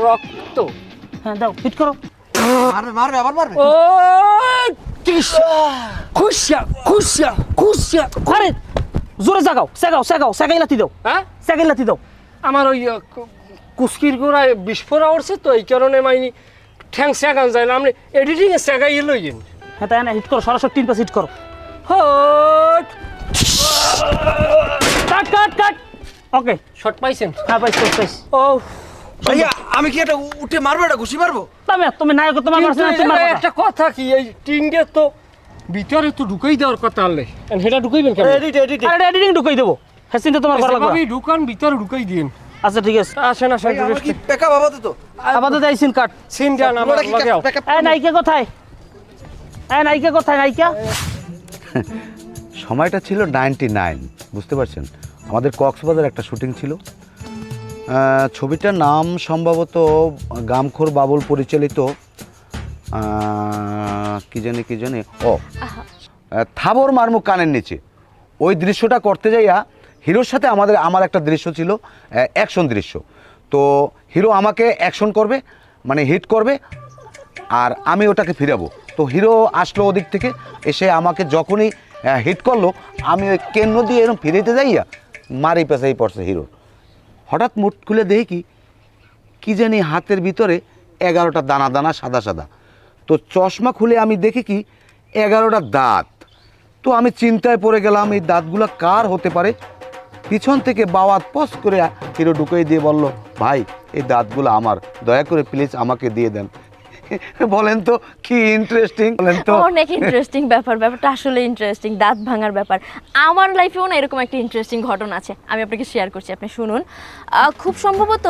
রক্ত। হ্যাঁ দাও হিট করো। মারবে আবার মারবে। ও খুশিয়া খুশিয়া খুশিয়া। আরে জোরে জাগাও সেগাই লাথি দাও, হ্যাঁ সেগাই লাথি দাও। আমার ওই কুস্কির গোড়ায় বিস্ফোরা উঠছে তো এই কারণে মাইনি ঠ্যাং সেগান যায় না, আপনি এডিটিং এ সেগাই লইয়েন। হ্যাঁ তাই না, হিট করো, সরাসরি 3 পাস হিট করো। হট কাট কাট কাট। ওকে, শট পাইছেন? হ্যাঁ পাইছি। ও ভাইয়া আমি কি এটা উঠে মারবো, এটা ঘুষি মারবো? তুমি নায়ক, তোমার কিন্তু মারছো না, তুমি মারবা। একটা কথা কি, এই টিঙ্গে তো ভিতরে তো ঢুকাই দেওয়ার কথা আনলে, সেটা ঢুকাইবেন কেন? আরে এডিটিং ঢুকাই দেবো, হ্যাঁ চিন্তা তোমার করা লাগবে। ভাবি ঢুকান, ভিতরে ঢুকাই দিন। আচ্ছা ঠিক আছে, আসেন আসেন। আমার কি পেকা বাবা তো? আপাতত এই সিন কাট। সিন যান আমার লাগাও। এই নায়িকা কোথায়? নায়িকা? সময়টা ছিল 99, বুঝতে পারছেন? আমাদের কক্সবাজার একটা শুটিং ছিল। ছবিটার নাম সম্ভবত গামখোর বাবুল পরিচালিত কি জানি থাবর মারমুখ কানের নিচে। ওই দৃশ্যটা করতে যাইয়া হিরোর সাথে আমার একটা দৃশ্য ছিল, অ্যাকশন দৃশ্য। তো হিরো আমাকে অ্যাকশন করবে, মানে হিট করবে, আর আমি ওটাকে ফিরাবো। তো হিরো আসলো ওদিক থেকে, এসে আমাকে যখনই হিট করলো, আমি ওই কেন্দ্র দিয়ে এরকম ফিরেতে যাইয়া মারি পেঁচাই পড়ছে হিরো। হঠাৎ মুঠ খুলে দেখি কি জানি হাতের ভিতরে 11টা দানা দানা সাদা সাদা। তো চশমা খুলে আমি দেখি কি 11টা দাঁত। তো আমি চিন্তায় পড়ে গেলাম, এই দাঁতগুলো কার হতে পারে। পিছন থেকে বাওয়াত পস করে হিরো ঢুকিয়ে দিয়ে বলল, ভাই এই দাঁতগুলো আমার, দয়া করে প্লিজ আমাকে দিয়ে দেন। বলেন তো কি ইন্টারেস্টিং, বলেন তো। অনেক ইন্টারেস্টিং ব্যাপারটা আসলে ইন্টারেস্টিং, দাঁত ভাঙার ব্যাপার। আমার লাইফেও না এরকম একটা ইন্টারেস্টিং ঘটনা আছে, আমি আপনাকে শেয়ার করছি, আপনি শুনুন। খুব সম্ভবত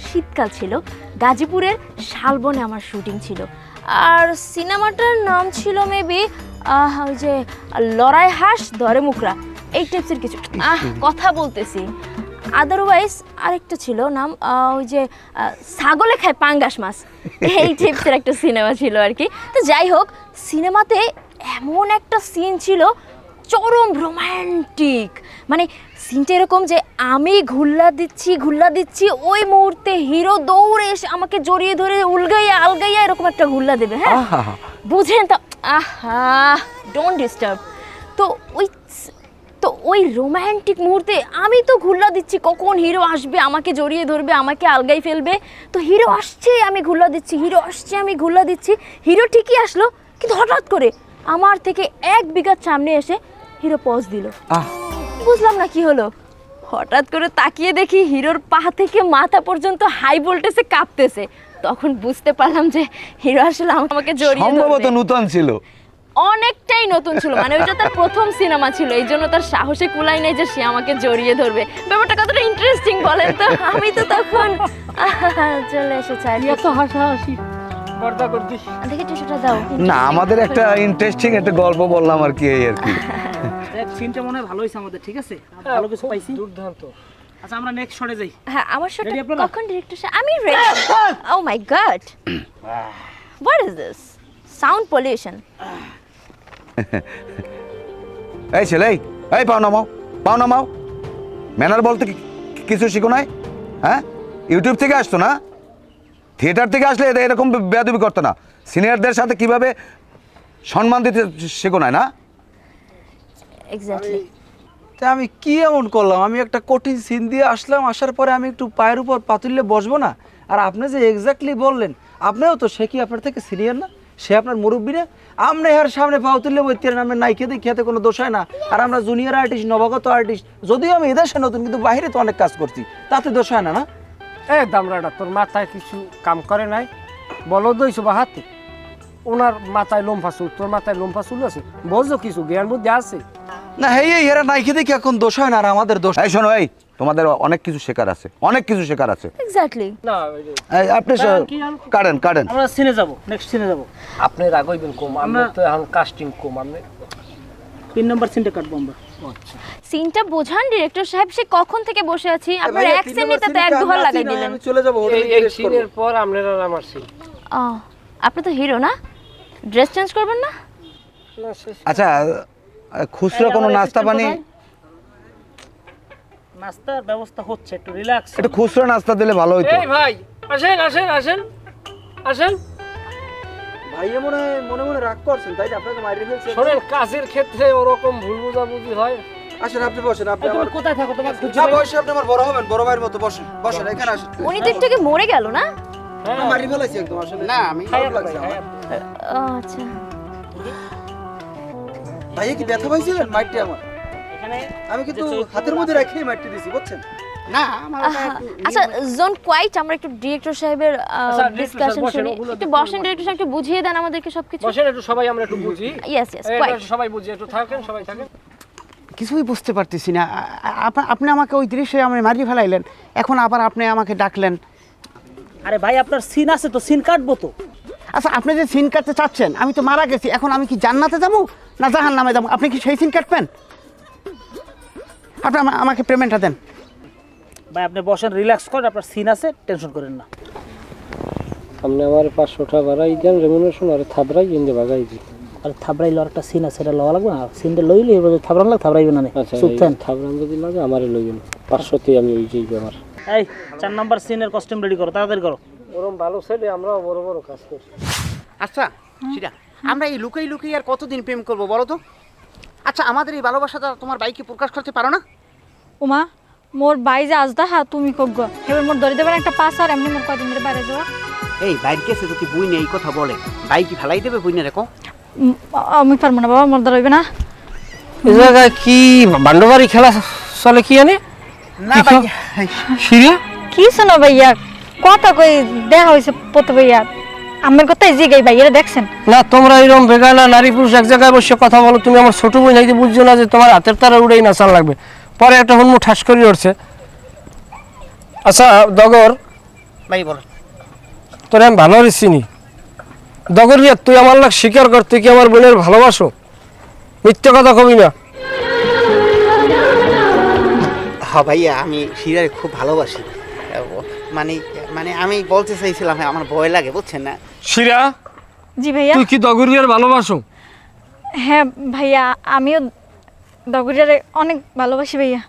শীতকাল ছিল, গাজীপুরের শালবনে আমার শুটিং ছিল, আর সিনেমাটার নাম ছিল মেবি ওই যে লড়াই হাঁস ধরে মুকরা, এই টাইপসের কিছু, কথা বলতেছি। আদারওয়াইজ আরেকটা ছিল নাম ওই যে ছাগলে খায় পাঙ্গাস মাছ, এই টাইপসের একটা সিনেমা ছিল আর কি। তো যাই হোক, সিনেমাতে এমন একটা সিন ছিল চরম রোমান্টিক, মানে সিনটা এরকম যে আমি ঘুল্লা দিচ্ছি, ওই মুহূর্তে হিরো দৌড়ে এসে আমাকে জড়িয়ে ধরে আলগাইয়া এরকম একটা ঘুল্লা দেবে। হ্যাঁ বুঝেন তো, ডোন্ট ডিস্টার্ব। তো ওই রোম্যান্টিক মুহূর্তে আমি তো ঘুল্লা দিচ্ছি, কখন হিরো আসবে, আমাকে জড়িয়ে ধরবে, আমাকে আলগাই ফেলবে। তো হিরো আসছে, আমি ঘুল্লা দিচ্ছি, হিরো ঠিকই আসলো, কিন্তু হঠাৎ করে আমার থেকে 1 বিঘা সামনে এসে হিরো পজ দিল। বুঝলাম না কি হলো, হঠাৎ করে তাকিয়ে দেখি হিরোর পা থেকে মাথা পর্যন্ত হাই ভোল্টেজে কাঁপতেছে। তখন বুঝতে পারলাম যে হিরো আসলে আমাকে জড়িয়ে সম্ভবত নতুন ছিল, অনেকটাই নতুন ছিল, মানে ওইটা তার প্রথম সিনেমা ছিল, এই জন্য তার সাহসে কুলাই নাই যে সে আমাকে জড়িয়ে ধরবে। ব্যাপারটা কতটা ইন্টারেস্টিং বলেন তো। আমি তো তখন চলে এসেছি, এত হাসাহাসি বর্দা করছি। দেখি টিস্যুটা দাও। না আমাদের একটা ইন্টারেস্টিং একটা গল্প বললাম আর কি, এই আর কি। সিনটা মনে হয় ভালো হয়েছে আমাদের, ঠিক আছে, ভালো কিছু পাইছি। দুর্দান্ত। আচ্ছা আমরা নেক্সট শটে যাই। হ্যাঁ আমার শটটা Ready আপনারা? কখন ডিরেক্টর সাহেব? আমি ready. Oh my god, what is this sound pollution? এই ছেলে, এই পাও নামাও। ম্যানার বলতে কিছু শিখো নাই? হ্যাঁ, ইউটিউব থেকে আসতো না, থিয়েটার থেকে আসলে এরকম বেয়াদবি করতো না। সিনিয়রদের সাথে কিভাবে সম্মান দিতে শেখো নাই না? এক্স্যাক্টলি। তা আমি কি এমন করলাম? আমি একটা কঠিন সিন দিয়ে আসলাম, আসার পরে আমি একটু পায়ের উপর পাতুললে বসবো না? আর আপনি যে এক্স্যাক্টলি বললেন, আপনিও তো সে কি আপনার থেকে সিনিয়র না? সে আপনার মুরব্বী না? আপনি এর সামনে পাও তুললে বইতে আমরা নাইকে দেখি খেতে কোনো দোষ হয় না। আর আমরা জুনিয়র আর্টিস্ট, নবাগত আর্টিস্ট, যদিও আমি এদেশে নতুন, কিন্তু বাইরে তো অনেক কাজ করছি, তাতে দোষ হয় না? না দামরাটা তোর মাথায় কিছু কাম করে নাই, বলো দইছো বা হাতে। ওনার মাথায় লোমফা চুল, তোর মাথায় লোমফা চুল আছে, বোঝো কিছু জ্ঞান বুদ্ধি আছে না? হেই এরা নাইকে দেখি এখন দোষ হয় না, আর আমাদের দোষ। এই শোনো, এই তোমাদের অনেক কিছু শেখার আছে, এক্স্যাক্টলি। না। আপনি কাটেন। আমরা সিনে যাব, নেক্সট সিনে যাব। আপনি রাগইবেন কম, আমরা তো এখন কাস্টিং কম। আপনি 3 নম্বর সিনটা কাটবো আমরা। আচ্ছা সিনটা বোঝান ডিরেক্টর সাহেব, সে কখন থেকে বসে আছি, আপনার অ্যাকশন নিতে তো 1-2 বার লাগাই দিলেন। আমি চলে যাবো, এই সিনের পর আপনারা আমার সিন। আপনি তো হিরো না, ড্রেস চেঞ্জ করবেন না? আচ্ছা, খুচরা কোনো নাস্তা পানি? নাস্তার ব্যবস্থা হচ্ছে, একটু রিল্যাক্স। একটু খুচরা নাস্তা দিলে ভালো হতো। এই ভাই আসেন আসেন আসেন আসেন। ভাইয়া মনে মনে রাগ করছেন তাই না, আপনাকে মারিয়ে ফেলছে। শোনেন, কাজের ক্ষেত্রে ওরকম ভুল বোঝাবুঝি হয়। আসেন আপনি বসেন, আপনি তুমি আমার কোথায় থাকো? তোমার না বয়সে আপনি আমার বড় হবেন, বড় ভাইয়ের মতো বসেন, বসেন এখানে আসেন। উনি তো একটু আগে মরে গেল না? মারিয়ে ফেলাইছি একদম আসলে। না আমি খারাপ লাগছে আমার। আচ্ছা, ভাইয়া কি ব্যথা পাইছিলেন মাইরটি আমার? এখানে আমি কিন্তু হাতের মধ্যে রেখেই মাইরটি দিছি বুঝছেন। না আমার ওটা একটু আচ্ছা জোন কোয়াইট, আমরা একটু ডিরেক্টর সাহেবের director ডিসকাশন সাহেব বসেন, শুনি। ওগুলো একটু বসেন, ডিরেক্টর সাহেব একটু বুঝিয়ে দেন আমাদেরকে সবকিছু। বসেন একটু, সবাই আমরা একটু বুঝি। ইয়েস ইয়েস, এটা কোয়াইট। সবাই বুঝি, একটু থাকেন, সবাই থাকেন। কিছুই বুঝতে পারতেছি না। আপনি আমাকে ওই দৃশ্যে আমি মারিয়ে ফেলাইলেন, এখন আবার আপনি আমাকে ডাকলেন। আরে ভাই আপনার সিন আছে তো, সিন কাটবো তো। আচ্ছা আপনি যে সিন কাটতে চাচ্ছেন, আমি তো মারা গেছি, এখন আমি কি জান্নাতে যাবো না জাহান্নামে যাবো? আপনি কি সেই সিন কাটবেন? আপনি আমাকে পেমেন্টটা দেন। ভাই আপনি বসেন, রিল্যাক্স করেন, আপনার সিন আছে, টেনশন করেন না। আপনি আমার 500 টাকা বাড়াই দেন রেমুনারেশন, আর থাবরাই ইন্দে বাগাই দিই। আর থাবড়াই লওয়ার একটা সিন আছে, এটা লওয়া লাগবে না। সিনটা লইলে এবার থাবড়ান লাগে, থাবড়াইবে না। আচ্ছা, সুতরাং থাবরান যদি লাগে আমারে লইবেন, 500তে আমি ওই যাইবে আমার। এই 4 নাম্বার সিনের কস্টিউম রেডি করো, তাড়াতাড়ি করো। ওরম ভালো ছেলে, আমরা বড় বড় কাজ করি। আচ্ছা সেটা আমরা এই লুকাই লুকাই আর কতদিন প্রেম করবো বলো তো? আচ্ছা আমাদের এই ভালোবাসাটা তোমার বাইকে প্রকাশ করতে পারো না? উমা মোর বাই যে আজ দা তুমি কগ্গ হেবার মোর ধরে দেবেন একটা পাস, আর এমনি মোর কদিন ধরে বাইরে যাওয়া। এই বাইক গেছে যদি বুই নেই কথা বলে, বাইক ফেলাই দেবে বুই না রেখো। আমি পারবো না বাবা, মোর ধরবে না। এই জায়গায় কি বান্ডবাড়ি খেলা চলে কি জানি না ভাইয়া, সিরিয়া কি শোনো ভাইয়া, কথা কই দেখা হয়েছে পত ভাইয়া, আমার কথাই জিগাই ভাইয়া দেখছেন। না, তোমরা এরকম বেগানা নারী পুরুষ এক জায়গায় বসে কথা বলো। তুমি আমার ছোট বোন হইতে বুঝছো না যে তোমার হাতের তারা উড়েই নাচান লাগবে, পরে একটা হুনমু ঠাস করে উঠছে। আচ্ছা দগর ভাই বলো। তোর আমি ভালো করে চিনি। দগর রিয়া, তুই আমার লাগ স্বীকার কর, তুই কি আমার বোনের ভালোবাসো? মিথ্যে কথা কবি না। হ্যাঁ ভাইয়া, আমি শিরারে খুব ভালোবাসি। মানে মানে আমি বলতে চাইছিলাম আমার ভয় লাগে বুঝছেন না। শিরা, জি ভাইয়া। তুই কি দগরিয়ার ভালোবাসো? হ্যাঁ ভাইয়া, আমিও দগরিয়ারে অনেক ভালোবাসি ভাইয়া।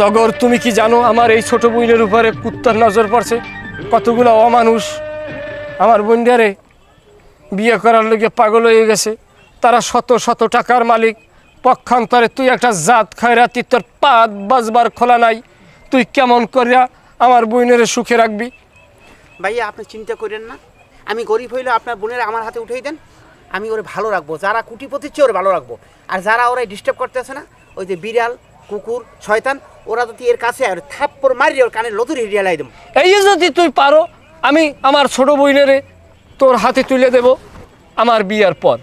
দগর, তুমি কি জানো আমার এই ছোট বোনের উপরে কুত্তার নজর পড়ছে? কতগুলো অমানুষ আমার বোনটারে বিয়ে করার লোকে পাগল হয়ে গেছে। তারা শত শত টাকার মালিক। পক্ষান্তরে তুই একটা জাত খয়রাতি, তোর পাত বাজবার খোলা নাই। তুই কেমন করিয়া আমার বোনের সুখে রাখবি? ভাইয়া আপনি চিন্তা করেন না, আমি গরিব হইলে আপনার বোনের আমার হাতে উঠেই দেন, আমি ওরে ভালো রাখবো। যারা কুটিপতির চেয়ে ওরে ভালো রাখবো, আর যারা ওরা ডিস্টার্ব করতেছে না, ওই যে বিড়াল কুকুর শয়তান, ওরা যদি এর কাছে আর থাপ্পড় মারি ওর কানে লতুর হিরিয়া লাই দেব। এই যে যদি তুই পারো, আমি আমার ছোট বোনেরে তোর হাতে তুলে দেব আমার বিয়ার পর।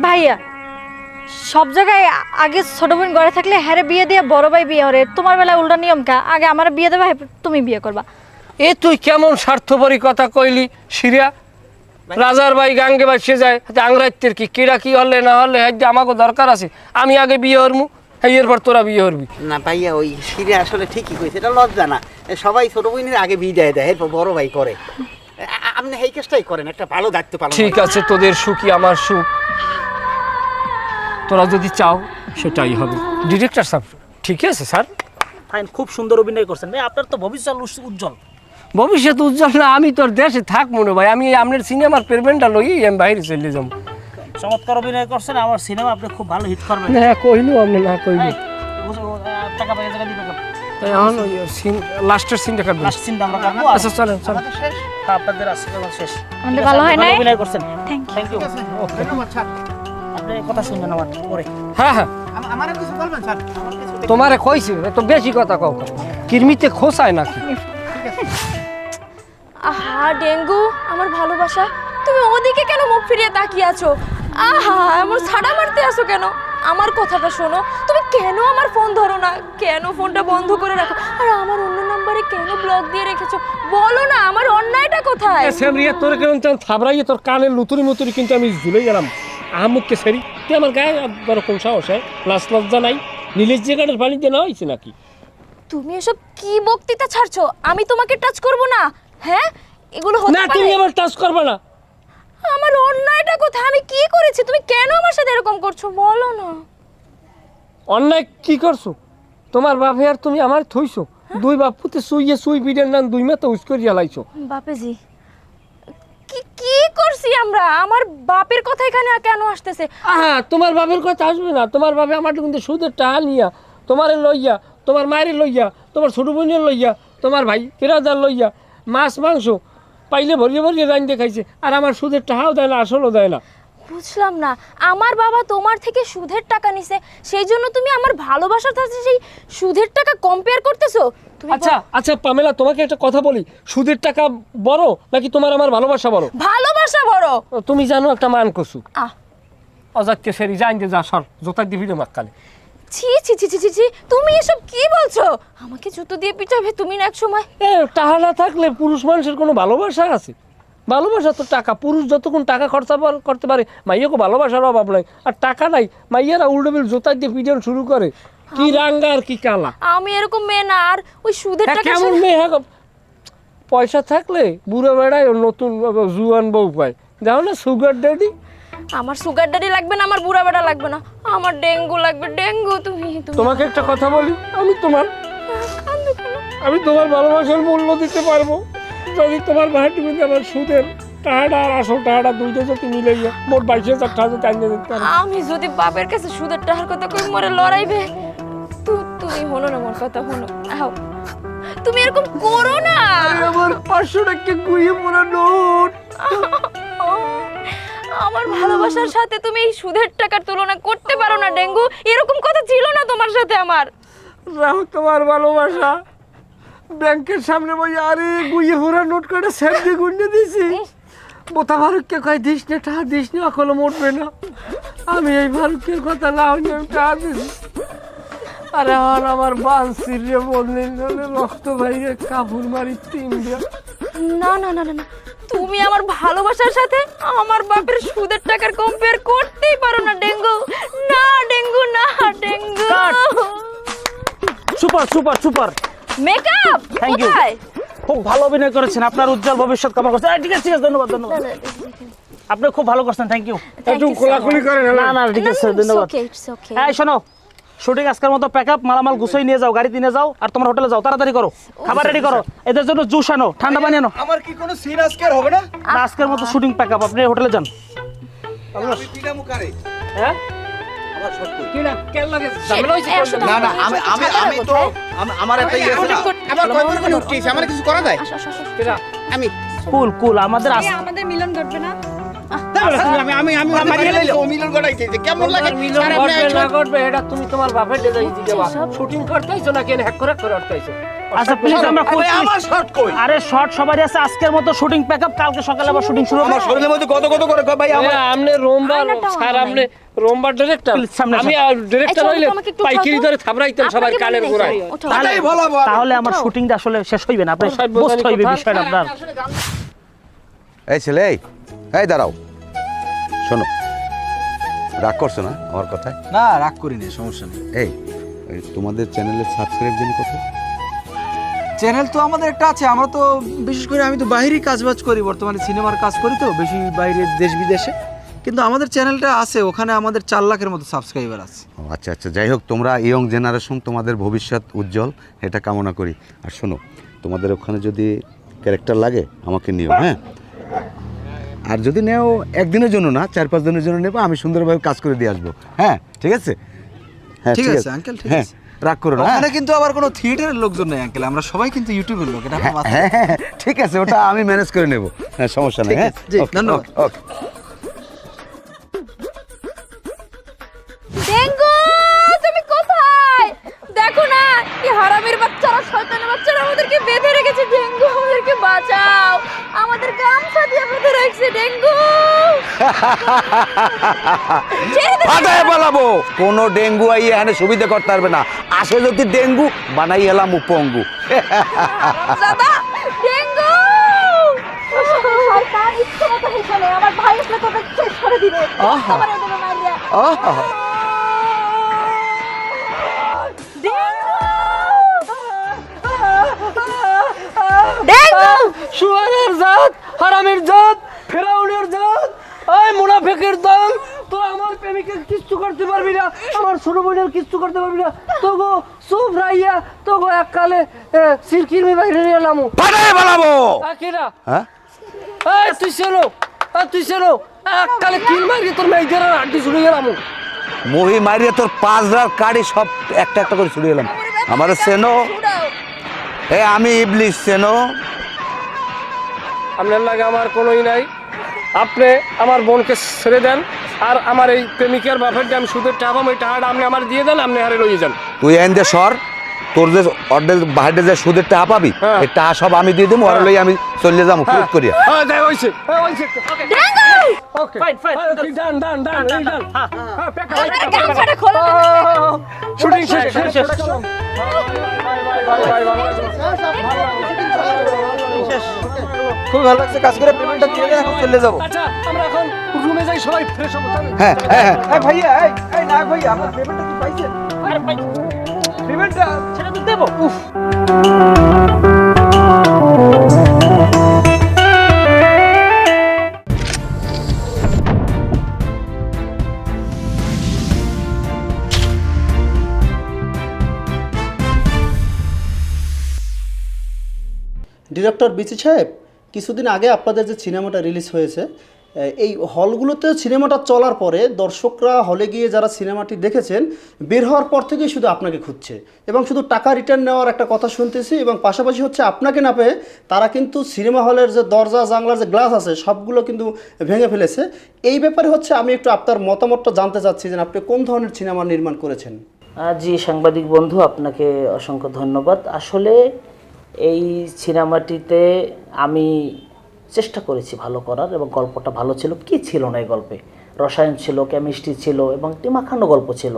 ভাইয়া সব জায়গায় আগে ছোট বোন ঘরে থাকলে হ্যারে বিয়ে দিয়ে বড় ভাই বিয়ে হরে, তোমার বেলায় উল্টা নিয়ম কা? আগে আমার বিয়ে দেবে, তুমি বিয়ে করবা। এ তুই কেমন স্বার্থপরী কথা কইলি সিরিয়া? রাজার ভাই গাঙ্গে বাসে যায়, আংরাইতের কি কেডা কি হলে না হলে আমাকে দরকার আছে, আমি আগে বিয়ে হরমু, এরপর তোরা বিয়ে হরবি। না ভাইয়া, ওই সিরিয়া আসলে ঠিকই কইছে, এটা লজ্জা না। সবাই ছোট বোনের আগে বিয়ে দেয় এরপর বড় ভাই করে। আপনি এই কাজটাই করেন, একটা ভালো দায়িত্ব পালন। ঠিক আছে, তোদের সুখই আমার সুখ। তোরা যদি চাও সেটাই হবে। ডিরেক্টর সাহেব ঠিক আছে স্যার, ফাইন, খুব সুন্দর অভিনয় করছেন ভাই, আপনার তো ভবিষ্যৎ উজ্জ্বল। ভবিষ্যৎ উজ্জ্বল না, আমি তোর দেশে থাক মনে ভাই, আমি আপনার সিনেমার পেমেন্টটা লই আমি বাইরে চলে যাবো। চমৎকার অভিনয় করছেন, আমার সিনেমা আপনি খুব ভালো হিট করবেন। না কইলু আপনি না কইলু, টাকা পাই জায়গা দিবেন। এখন লাস্টের সিনটা কাটবো। লাস্ট সিনটা আমরা কাটবো। আচ্ছা চলেন চলেন। আপনাদের আশীর্বাদ শেষ। আমাদের ভালো হয় নাই? অভিনয় করছেন, থ্যাংক ইউ। Thank you. আপনি কথা শুনবেন আমার পরে। হ্যাঁ হ্যাঁ, আমার কিছু বলবেন স্যার? আমার কিছু তোমারে কইছি তো বেশি কথা কও, কিরমিতে খোসায় নাকি? আহা ডেঙ্গু, আমার ভালোবাসা, তুমি ওদিকে কেন মুখ ফিরিয়ে তাকিয়ে আছো? আহা আমার ছাড়া মারতে আসো কেন? আমার কথাটা শোনো, তুমি কেন আমার ফোন ধরো না? কেন ফোনটা বন্ধ করে রাখো? আর আমার অন্য নম্বরে কেন ব্লক দিয়ে রেখেছো? বলো না, আমার অন্যায়টা কোথায়? সেমরিয়া তোর কেন থাবড়াইয়ে তোর কানে লুতুরি মুতুরি কিন্তু আমি ঝুলে গেলাম। আহমুককে সেরি তুই আমার গায়ে বড় কোন সাহস হয়? লাশ লজ্জা নাই? নীলের জায়গাটার পানি দিয়ে নেওয়া হয়েছে নাকি? তুমি এসব কি বক্তৃতা ছাড়ছো? আমি তোমাকে টাচ করব না? হ্যাঁ, এগুলো হতে না, পারে? তুমি আমার টাচ করবে না। আমার অন্যায়টা কোথায়? আমি কি করেছি? তুমি কেন আমার সাথে এরকম করছো? বলো না। অন্যায় কি করছো? তোমার বাপে আর তুমি আমার থইছো, দুই বাপুতে সুইয়ে সুই বিডের নাম দুই মাথা উস করিয়া লাইছো। বাপেজি, কি আমরা? আমার বাপের কথা এখানে কেন আসতেছে? তোমার বাপের কথা আসবে না? তোমার বাপে আমার কিন্তু সুদের টাকা নিয়া তোমারে লইয়া, তোমার মায়ের লইয়া, তোমার ছোট বোনের লইয়া, তোমার ভাই ফেরাদার লইয়া মাছ মাংস পাইলে ভরিয়ে ভরিয়ে রাইন দেখাইছে, আর আমার সুদের টাকাও দেয় না, আসলও দেয় না। বুঝলাম না, আমার বাবা তোমার থেকে সুদের টাকা নিছে, সেই জন্য তুমি আমার ভালোবাসার সাথে সেই সুদের টাকা কম্পেয়ার করতেছো? তুমি আচ্ছা আচ্ছা পামেলা, তোমাকে একটা কথা বলি, সুদের টাকা বড় নাকি তোমার আমার ভালোবাসা বড়? ভালোবাসা বড়। তুমি জানো একটা মান কসু আহ অজাতকে সেরি যাইন যে যা সর জোতার দিবি না মাক্কালে। ছি ছি ছি ছি ছি ছি, তুমি এসব কি বলছো? আমাকে জুতো দিয়ে পিটাবে তুমি না এক সময়। টাকা না থাকলে পুরুষ মানুষের কোনো ভালোবাসা আছে? ভালোবাসা তো টাকা, পুরুষ যতক্ষণ টাকা খরচা করতে পারে মাইয়াকে ভালোবাসার অভাব নাই, আর টাকা নাই মাইয়ারা উল্টোবিল জোতার দিয়ে পিটান শুরু করে, কি রাঙ্গা আর কি কালা। আমি এরকম মেয়ে না, আর ওই সুদের টাকা কেমন মেয়ে হ্যাঁ, পয়সা থাকলে বুড়ো বেড়ায় নতুন জুয়ান বউ পায়, দেখো না সুগার ড্যাডি। আমার সুগার ড্যাডি লাগবে না, আমার বুড়া বেটা লাগবে না, আমার ডেঙ্গু লাগবে, ডেঙ্গু। তুমি তোমাকে একটা কথা বলি, আমি তোমার ভালোবাসার মূল্য দিতে পারবো যদি তোমার ভাইটি আমার সুদের টাকাটা আর আসল টাকাটা দুইটা যদি মিলে যায় মোট 22,000 টাকা টাইনে দিতে পারো। আমি যদি বাপের কাছে সুদের টাকার কথা কই মরে লড়াইবে, তুমি হলো না মোর কথা, হলো আও তুমি এরকম করো না। আমার 500 টাকা গুইয়ে পড়া নোট। আমার ভালোবাসার সাথে তুমি এই সুদের টাকার তুলনা করতে পারো না ডেঙ্গু, এরকম কথা ছিল না তোমার সাথে আমার। রাও তোমার ভালোবাসা ব্যাংকের সামনে বই আরে গুইয়ে পড়া নোট করে স্যার দিয়ে গুন্ডে দিছি, বোতা ভারতকে কয় দিস না টাকা দিস না, এখনো মরবে না। আমি এই ভারতের কথা না হইলে আমি টাকা দিছি, আরে আর আমার বান সিরিয়ে বললেন রক্ত বাইরে কাপড় মারি 3 দিয়া। না না না না, তুমি আমার ভালোবাসার সাথে আমার বাপের সুদের টাকার কম্পেয়ার করতেই পারো না ডেঙ্গু। না ডেঙ্গু, না dengue. Super super super, makeup Thank you. কোথায়? খুব ভালো অভিনয় করেছেন, আপনার উজ্জ্বল ভবিষ্যৎ কামনা করছেন। ঠিক আছে ঠিক আছে, ধন্যবাদ ধন্যবাদ, আপনি খুব ভালো করছেন, থ্যাংক ইউ। একটু কোলাকুলি করে না না ঠিক আছে, ধন্যবাদ। এই শোনো, শুটিং আজকের মতো প্যাকআপ, মালামাল গুছাই নিয়ে যাও, গাড়িতে নিয়ে যাও, আর তোমার হোটেলে যাও, তাড়াতাড়ি করো, খাবার রেডি করো, এদের জন্য জুস আনো, ঠান্ডা পানি আনো। আমার কি কোনো সিন আজকে আর হবে না? না, আজকের মতো শুটিং প্যাকআপ, আপনি হোটেলে যান। আমি পিটা মুখারে হ্যাঁ আমার শট কই? কি না কেন লাগে ঝামেলা হইছে? না না আমি তো আমার একটা ইয়ে আছে না, আমার কয়বার করে উঠতেছে, আমার কিছু করা যায়? কিরা আমি কুল কুল, আমাদের আমাদের মিলন ঘটবে না? মিলন করাইতে কেমন লাগে? মিলন করবে না করবে এটা তুমি তোমার বাপের দেজাই দিবা। শুটিং করতে আইছো না কেন হ্যাক করে করতে আইছো? আচ্ছা প্লিজ আমরা খুব আমার শট কই? আরে শর্ট সবারই আছে, আজকের মতো শুটিং প্যাকআপ, কালকে সকালে আবার শুটিং শুরু হবে। আমার শরীরের মধ্যে কত কত করে কয় ভাই আমার আমনে রোমবার স্যার আমনে রোমবার ডিরেক্টর, Please, সামনে আমি ডিরেক্টর হইলে পাইকারি ধরে থাবরাইতাম সবার কানের গোড়ায়। তাহলে ভালো তাহলে আমার শুটিংটা আসলে শেষ হইবে না, আপনি বুঝতে হইবে বিষয়টা আপনার। এই ছেলে এই দাঁড়াও, শোনো, রাগ করছো না আমার কথায়? না, রাগ করি না, সমস্যা নেই। এই তোমাদের চ্যানেলের সাবস্ক্রাইব জানি কত? চ্যানেল তো আমাদের একটা আছে, আমরা তো বিশেষ করে আমি তো বাইরেই কাজবাজ করি, বর্তমানে সিনেমার কাজ করি তো বেশি, বাইরে দেশ বিদেশে, কিন্তু আমাদের চ্যানেলটা আছে, ওখানে আমাদের 4 লাখের মতো সাবস্ক্রাইবার আছে। আচ্ছা আচ্ছা, যাই হোক, তোমরা ইয়ং জেনারেশন, তোমাদের ভবিষ্যৎ উজ্জ্বল, এটা কামনা করি। আর শোনো, তোমাদের ওখানে যদি ক্যারেক্টার লাগে আমাকে নিও, হ্যাঁ? আর যদি নেও একদিনের জন্য না, 4-5 দিনের জন্য নেবো, আমি সুন্দরভাবে কাজ করে দিয়ে আসবো, হ্যাঁ? ঠিক আছে? হ্যাঁ ঠিক আছে আঙ্কেল, ঠিক হ্যাঁ, আছে, রাগ করো না। ওখানে কিন্তু আবার কোনো থিয়েটারের লোকজন নেই আঙ্কেল, আমরা সবাই কিন্তু ইউটিউবের লোক, এটা আমার মাথায়। হ্যাঁ হ্যাঁ ঠিক আছে, ওটা আমি ম্যানেজ করে নেব, হ্যাঁ, সমস্যা নেই। ঠিক হ্যাঁ, আছে, জি, ধন্যবাদ। ওকে। ডেঙ্গু তুমি কোথায়? দেখো না কি হারামির বাচ্চারা, শয়তানের বাচ্চারা আমাদেরকে বেঁধে রেখেছে। ডেঙ্গু আমাদেরকে বাঁচাও, আমাদের গামছা দিয়ে বেঁধে রাখছে। ডেঙ্গু ফাটায় পালাবো, কোনো ডেঙ্গু আই এখানে সুবিধা করতে পারবে না, আসে যদি ডেঙ্গু বানাই এলাম উপঙ্গু। দাদা ডেঙ্গু শয়তান ইচ্ছে মতো হেসে আমার ভাই আসলে তোকে শেষ করে দিবে। আমার এদের মাইরিয়া ডেঙ্গু শুয়ারের জাত, হারামের জাত, ফেরাউনের জাত, এই মুনাফিকের দল, তোরা আমার প্রেমিকের কিচ্ছু করতে পারবি না, আমার ছোট বোনের কিচ্ছু করতে পারবি না। তোগো চুপ রাইয়া তোগো এককালে সিরকির বাইরে নিয়ে এলাম। ফাটায় পালাবো। আকিরা হ্যাঁ, এই তুই চলো, তুই চেনো কালে কিল মারি তোর মেয়েদের আড্ডি ছুড়ে গেলাম। মুভি মারিয়ে তোর 5 কাড়ি সব একটা একটা করে ছুড়ে গেলাম। আমার চেনো, আমি ইবলিশ, চেনো? আপনার লাগে আমার কোনোই নাই। আপনি আমার বোনকে ছেড়ে দেন, আর আমার এই প্রেমিকার বাপের যে আমি সুদের টাকা পাবো, ওই টাকাটা আপনি আমার দিয়ে দেন, আপনি হারে লইয়ে যান। তুই এন দে সর, তোর যে অর্ধেক বাইরে যে সুদের টাকা পাবি এই টাকা সব আমি দিয়ে দেবো, আর লই আমি চলে যাবো ফেরত করিয়া। যাই হইছে হইছে। ওকে ফাইন ফাইন ডান ডান ডান ডান ডান। গামছাটা খোলো। শুটিং শেষ শেষ। খুব ভালো লাগছে কাজ করে, পেমেন্টটা দিয়ে দেন, এখন চলে যাবো। আচ্ছা আমরা এখন রুমে যাই, সবাই ফ্রেশ হবো। হ্যাঁ হ্যাঁ হ্যাঁ। এই ভাইয়া, এই না ভাইয়া, আমার পেমেন্টটা কি পাইছেন? আরে ভাই পেমেন্টটা সেটা তো দেবো। উফ ডিরেক্টর বিচি সাহেব, কিছুদিন আগে আপনাদের যে সিনেমাটা রিলিজ হয়েছে, এই হলগুলোতে সিনেমাটা চলার পরে দর্শকরা হলে গিয়ে যারা সিনেমাটি দেখেছেন বের হওয়ার পর থেকেই শুধু আপনাকে খুঁজছে এবং শুধু টাকা রিটার্ন নেওয়ার একটা কথা শুনতেছি, এবং পাশাপাশি হচ্ছে আপনাকে না পেয়ে তারা কিন্তু সিনেমা হলের যে দরজা জানলার যে গ্লাস আছে সবগুলো কিন্তু ভেঙে ফেলেছে। এই ব্যাপারে হচ্ছে আমি একটু আপনার মতামতটা জানতে চাচ্ছি যে আপনি কোন ধরনের সিনেমা নির্মাণ করেছেন। জি সাংবাদিক বন্ধু, আপনাকে অসংখ্য ধন্যবাদ। আসলে এই সিনেমাটিতে আমি চেষ্টা করেছি ভালো করার, এবং গল্পটা ভালো ছিল। কি ছিল না এই গল্পে? রসায়ন ছিল, কেমিস্ট্রি ছিল, এবং টিমাখানো গল্প ছিল।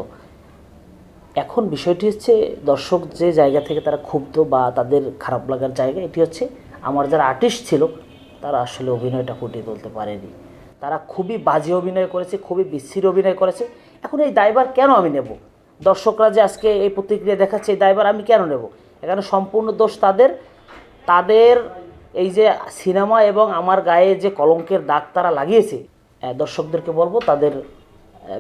এখন বিষয়টি হচ্ছে দর্শক যে জায়গা থেকে তারা ক্ষুব্ধ বা তাদের খারাপ লাগার জায়গা, এটি হচ্ছে আমার যারা আর্টিস্ট ছিল তারা আসলে অভিনয়টা ফুটিয়ে তুলতে পারেনি। তারা খুবই বাজে অভিনয় করেছে, খুবই বিশ্রী অভিনয় করেছে। এখন এই দায়ভার কেন আমি নেব? দর্শকরা যে আজকে এই প্রতিক্রিয়া দেখাচ্ছে, এই দায়ভার আমি কেন নেব? এখানে সম্পূর্ণ দোষ তাদের। তাদের এই যে সিনেমা এবং আমার গায়ে যে কলঙ্কের দাগ তারা লাগিয়েছে, দর্শকদেরকে বলবো তাদের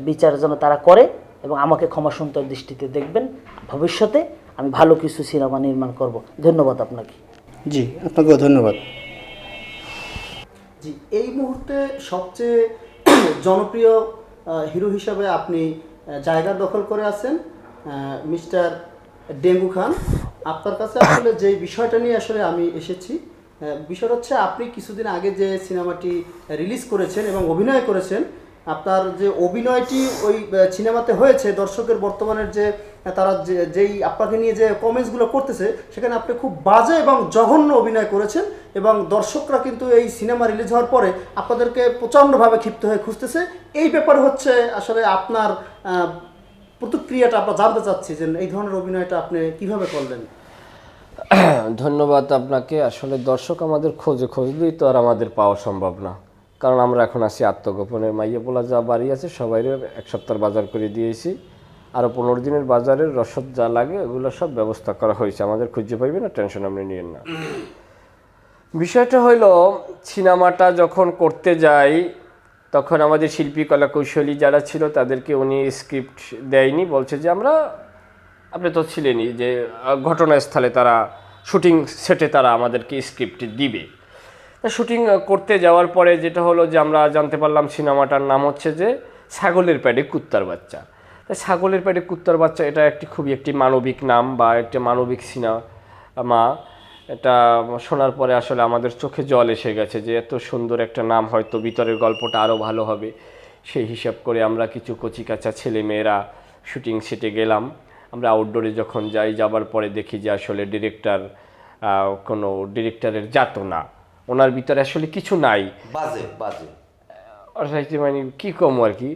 বিচার যেন তারা করে এবং আমাকে ক্ষমাসুন্দর দৃষ্টিতে দেখবেন। ভবিষ্যতে আমি ভালো কিছু সিনেমা নির্মাণ করব। ধন্যবাদ আপনাকে। জি, আপনাকেও ধন্যবাদ। জি, এই মুহূর্তে সবচেয়ে জনপ্রিয় হিরো হিসাবে আপনি জায়গা দখল করে আছেন মিস্টার ডেঙ্গু খান। আপনার কাছে আসলে যে বিষয়টা নিয়ে আসলে আমি এসেছি, বিষয়টা হচ্ছে আপনি কিছুদিন আগে যে সিনেমাটি রিলিজ করেছেন এবং অভিনয় করেছেন, আপনার যে অভিনয়টি ওই সিনেমাতে হয়েছে, দর্শকের বর্তমানের যে তারা যেই আপনাকে নিয়ে যে কমেন্টসগুলো করতেছে, সেখানে আপনি খুব বাজে এবং জঘন্য অভিনয় করেছেন, এবং দর্শকরা কিন্তু এই সিনেমা রিলিজ হওয়ার পরে আপনাদেরকে প্রচণ্ডভাবে ক্ষিপ্ত হয়ে খুঁজতেছে। এই ব্যাপারে হচ্ছে আসলে আপনার প্রতিক্রিয়াটা আমরা জানতে চাচ্ছি যে এই ধরনের অভিনয়টা আপনি কিভাবে করলেন। ধন্যবাদ আপনাকে। আসলে দর্শক আমাদের খুঁজলেই তো আর আমাদের পাওয়া সম্ভব না, কারণ আমরা এখন আছি আত্মগোপনে। মাইয়া পোলা যা বাড়ি আছে সবাই 1 সপ্তাহ বাজার করে দিয়েছি, আরও 15 দিনের বাজারের রসদ যা লাগে এগুলো সব ব্যবস্থা করা হয়েছে। আমাদের খুঁজে পাইবে না, টেনশন আপনি নিয়েন না। বিষয়টা হইল, সিনেমাটা যখন করতে যাই তখন আমাদের শিল্পী কলা কৌশলী যারা ছিল তাদেরকে উনি স্ক্রিপ্ট দেয়নি, বলছে যে আপনি তো ছিলেনই যে ঘটনাস্থলে তারা শুটিং সেটে তারা আমাদেরকে স্ক্রিপ্ট দিবে। শুটিং করতে যাওয়ার পরে যেটা হলো যে আমরা জানতে পারলাম সিনেমাটার নাম হচ্ছে যে ছাগলের প্যাডে কুত্তার বাচ্চা। তাই ছাগলের প্যাডে কুত্তার বাচ্চা এটা খুবই একটি মানবিক নাম বা একটি মানবিক সিনেমা। এটা শোনার পরে আসলে আমাদের চোখে জল এসে গেছে যে এত সুন্দর একটা নাম, হয়তো ভিতরের গল্পটা আরও ভালো হবে। সেই হিসাব করে আমরা কিছু কচিকাচা ছেলে মেয়েরা শুটিং সেটে গেলাম। আমরা আউটডোরে যখন যাবার পরে দেখি যে আসলে কোনো ডিরেক্টরের জাত না, ওনার ভিতরে আসলে কিছু নাই, বাজে বাজে মানে কী কম আর কি,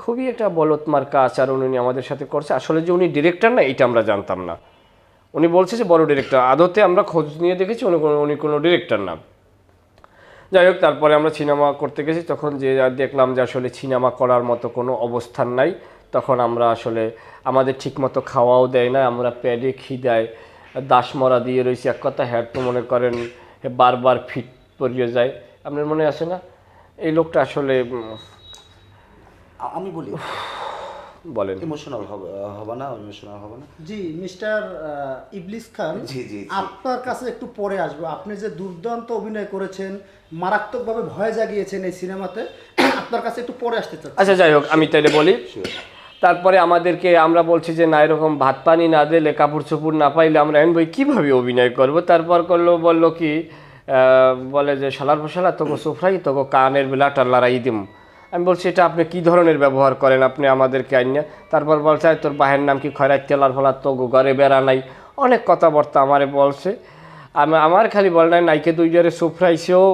খুবই একটা বলত মার্কা আচরণ উনি আমাদের সাথে করছে। আসলে যে উনি ডিরেক্টর না এটা আমরা জানতাম না। উনি বলছে যে বড় ডিরেক্টর, আদতে আমরা খোঁজ নিয়ে দেখেছি উনি কোনো ডিরেক্টর না। যাই হোক, তারপরে আমরা সিনেমা করতে গেছি, তখন যে দেখলাম যে আসলে সিনেমা করার মতো কোনো অবস্থান নাই। তখন আমরা আসলে আমাদের ঠিকমতো খাওয়াও দেয় না, আমরা প্যাডে খিদায় দাসমরা দিয়ে রয়েছি। এক কথা হ্যাঁ তো মনে করেন বারবার ফিট পড়িয়ে যায়। আপনার মনে আসে না এই লোকটা আসলে আমি বলি বলেন। ইমোশনাল হবে না, ইমোশনাল হবে না। জি মিস্টার ইবলিস খান, জি, জি, জি। আপনার কাছে একটু পরে আসবো। আপনি যে দুর্দান্ত অভিনয় করেছেন, মারাত্মকভাবে ভয় জাগিয়েছেন এই সিনেমাতে, আপনার কাছে একটু পরে আসতে চাচ্ছি। আচ্ছা যাই হোক, আমি তাইলে বলি। তারপরে আমাদেরকে আমরা বলছি যে না, এরকম ভাত পানি না দিলে, কাপড় চোপড় না পাইলে আমরা এন বই কীভাবে অভিনয় করব। তারপর বললো কি বলে যে শালার ফসালা তোকে সোফরাই তোকে কানের বেলাটা লড়াই দিম। আমি বলছি এটা আপনি কী ধরনের ব্যবহার করেন আপনি আমাদেরকে আইন। তারপর বলছে তোর বাহের নাম কি খয়রাত তেলার ফলা তো ঘরে বেড়া নাই, অনেক কথাবার্তা আমারে বলছে। আমার খালি বল নাই নাইকে দুই জারে সোফরাইছেও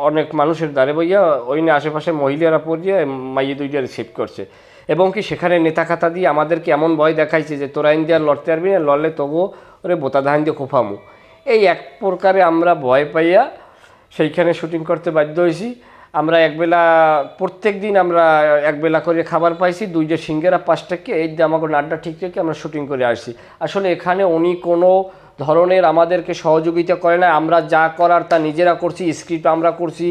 অনেক মানুষের দ্বারে বইয়া ওই না আশেপাশে মহিলারা পড়িয়ে মাইয়ে দুই জারে সেভ করছে, এবং কি সেখানে নেতা খাতা দিয়ে আমাদেরকে এমন ভয় দেখাইছে যে তোরা ইন্ডিয়ার লড়তে পারবি না, লড়লে তবুও ওরে বোতা ধান দিয়ে খোফামু। এই এক প্রকারে আমরা ভয় পাইয়া সেইখানে শুটিং করতে বাধ্য হয়েছি। আমরা একবেলা প্রত্যেক দিন আমরা একবেলা করে খাবার পাইছি, 2 সিঙ্গারা 5 টাকা, এই দিয়ে আমাকে নাড্ডা ঠিক রেখে আমরা শুটিং করে আসছি। আসলে এখানে উনি কোনো ধরনের আমাদেরকে সহযোগিতা করে না, আমরা যা করার তা নিজেরা করছি, স্ক্রিপ্ট আমরা করছি,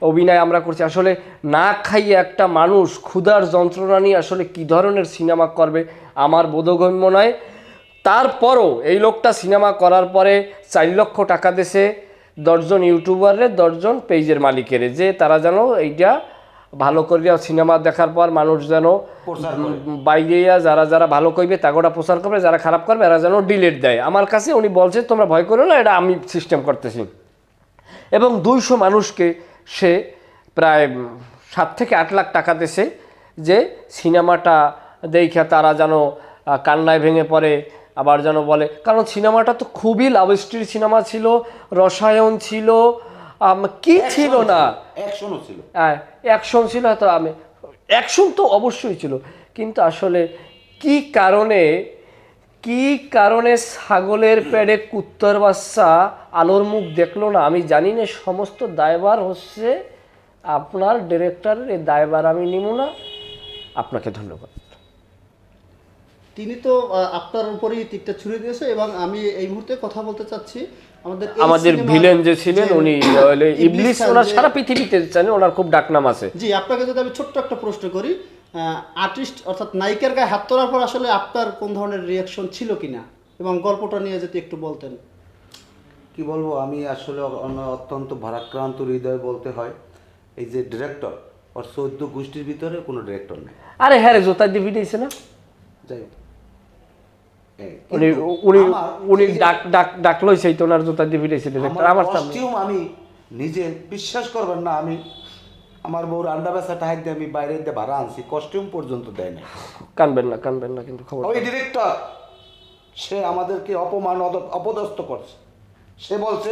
অভিনয় আমরা করছি। আসলে না খাইয়ে একটা মানুষ ক্ষুধার যন্ত্রণা নিয়ে আসলে কী ধরনের সিনেমা করবে আমার বোধগম্য নয়। তারপরও এই লোকটা সিনেমা করার পরে 4 লক্ষ টাকা দিয়েছে 10 জন ইউটিউবারের, 10 জন পেজের মালিকের, যে তারা যেন এইটা ভালো করিয়া সিনেমা দেখার পর মানুষ যেন বাইরে যারা যারা ভালো করবে তাগোটা প্রচার করবে, যারা খারাপ করবে এরা যেন ডিলিট দেয়। আমার কাছে উনি বলছে তোমরা ভয় করো না, এটা আমি সিস্টেম করতেছি। এবং 200 মানুষকে সে প্রায় 7 থেকে 8 লাখ টাকা দিয়েছে যে সিনেমাটা দেখে তারা যেন কান্নায় ভেঙে পড়ে, আবার যেন বলে, কারণ সিনেমাটা তো খুবই লাভ স্টোরি সিনেমা ছিল, রসায়ন ছিল, কি ছিল না, অ্যাকশনও ছিল, হ্যাঁ অ্যাকশন ছিল। তো আমি অ্যাকশন তো অবশ্যই ছিল, কিন্তু আসলে কি কারণে ছাগলের পেটে কুত্তার বাচ্চা আলোর মুখ দেখলো না আমি জানি না। সমস্ত দায়ভার হচ্ছে আপনার ডিরেক্টরের, এই দায়ভার আমি নিব না। আপনাকে ধন্যবাদ। তিনি তো আপনার উপরেই তীরটা ছুড়ে দিয়েছে, এবং আমি এই মুহূর্তে কথা বলতে চাচ্ছি আমাদের ভিলেন যে ছিলেন উনি ইবলিস, ওনার সারা পৃথিবীতে জানেন, ওনার খুব ডাকনাম আছে। জি, আপনাকে যদি আমি ছোট্ট একটা প্রশ্ন করি, আর্টিস্ট অর্থাৎ নায়িকার গায়ে হাত তোলার পর আসলে আপনার কোন ধরনের রিয়াকশন ছিল কিনা, এবং গল্পটা নিয়ে যদি একটু বলতেন। কি বলবো, আমি আসলে অত্যন্ত ভারাক্রান্ত হৃদয় বলতে হয়। এই যে ডিরেক্টর, ওর 14 গোষ্ঠীর ভিতরে কোনো ডিরেক্টর নেই। আরে হ্যাঁ রে, জোতা দিয়ে ভিডিয়েছে না, যাই হোক উনি ডাক লইছে তো, ওনার জোতা দিয়ে ভিডিয়েছে ডিরেক্টর। আমার কস্টিউম আমি নিজে বিশ্বাস করবেন না, আমি আমার বউর আন্ডা বেচা টাকা দিয়ে আমি বাইরে দিয়ে ভাড়া আনছি, কস্টিউম পর্যন্ত দেয় না। কানবেন না কিন্তু খবর, ওই ডিরেক্টর সে আমাদেরকে অপমান অপদস্থ করছে। সে বলছে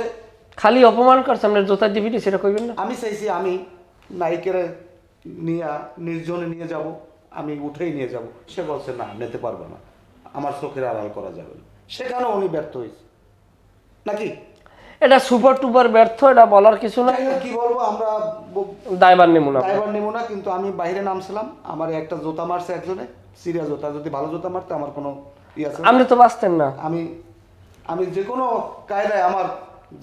খালি অপমান করছে, আপনার জোতা দিয়ে ভিডিয়েছে, এটা কইবেন না। আমি চাইছি আমি নায়িকের নিয়ে নির্জনে নিয়ে যাব, আমি উঠেই নিয়ে যাব। সে বলছে না, নিতে পারবো না, আমার চোখের আড়াল করা যাবে না। সেখানে উনি ব্যর্থ হয়েছে নাকি? এটা সুপার টুপার ব্যর্থ, এটা বলার কিছু না। কি বলবো, আমরা দায়ভার নেব না। কিন্তু আমি বাইরে নামছিলাম, আমার একটা জুতা মারছে একজনে, সিরিয়াস জুতা। যদি ভালো জুতা মারতে আমার কোনো ই আছে? আপনি তো বাঁচতেন না। আমি যে কোনো কায়দায় আমার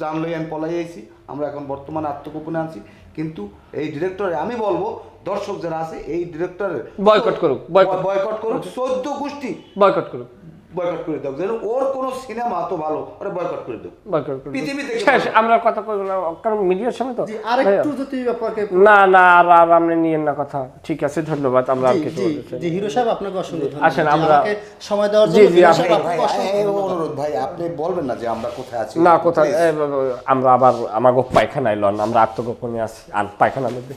জান লই আমি পলাই আইছি। আমরা এখন বর্তমানে আত্মগোপনে আছি, কিন্তু এই ডিরেক্টরে আমি বলবো দর্শক যারা আছে এই ডিরেক্টরের বয়কট করুক 14 গোষ্ঠী বয়কট করুক, বয়কট করে দাও। যেন ওর কোনো সিনেমা তো ভালো, ওরা বয়কট করে দাও, পৃথিবী থেকে শেষ। আমরা কথা কই না, কারণ মিডিয়ার সামনে তো। আরেকটু যদি আপনাকে না আর আপনি নিয়েন না কথা। ঠিক আছে, ধন্যবাদ। আমরা আর কিছু বলতে চাই। জি হিরো সাহেব, আপনাকে অসংখ্য ধন্যবাদ। আসেন আমরা সময় দেওয়ার জন্য। জি অনুরোধ ভাই, আপনি বলবেন না যে আমরা কোথায় আছি? না কোথায়, আমরা আবার আমাগো পায়খানায় লন, আমরা আত্মগোপনে আছি, আর পায়খানার মধ্যে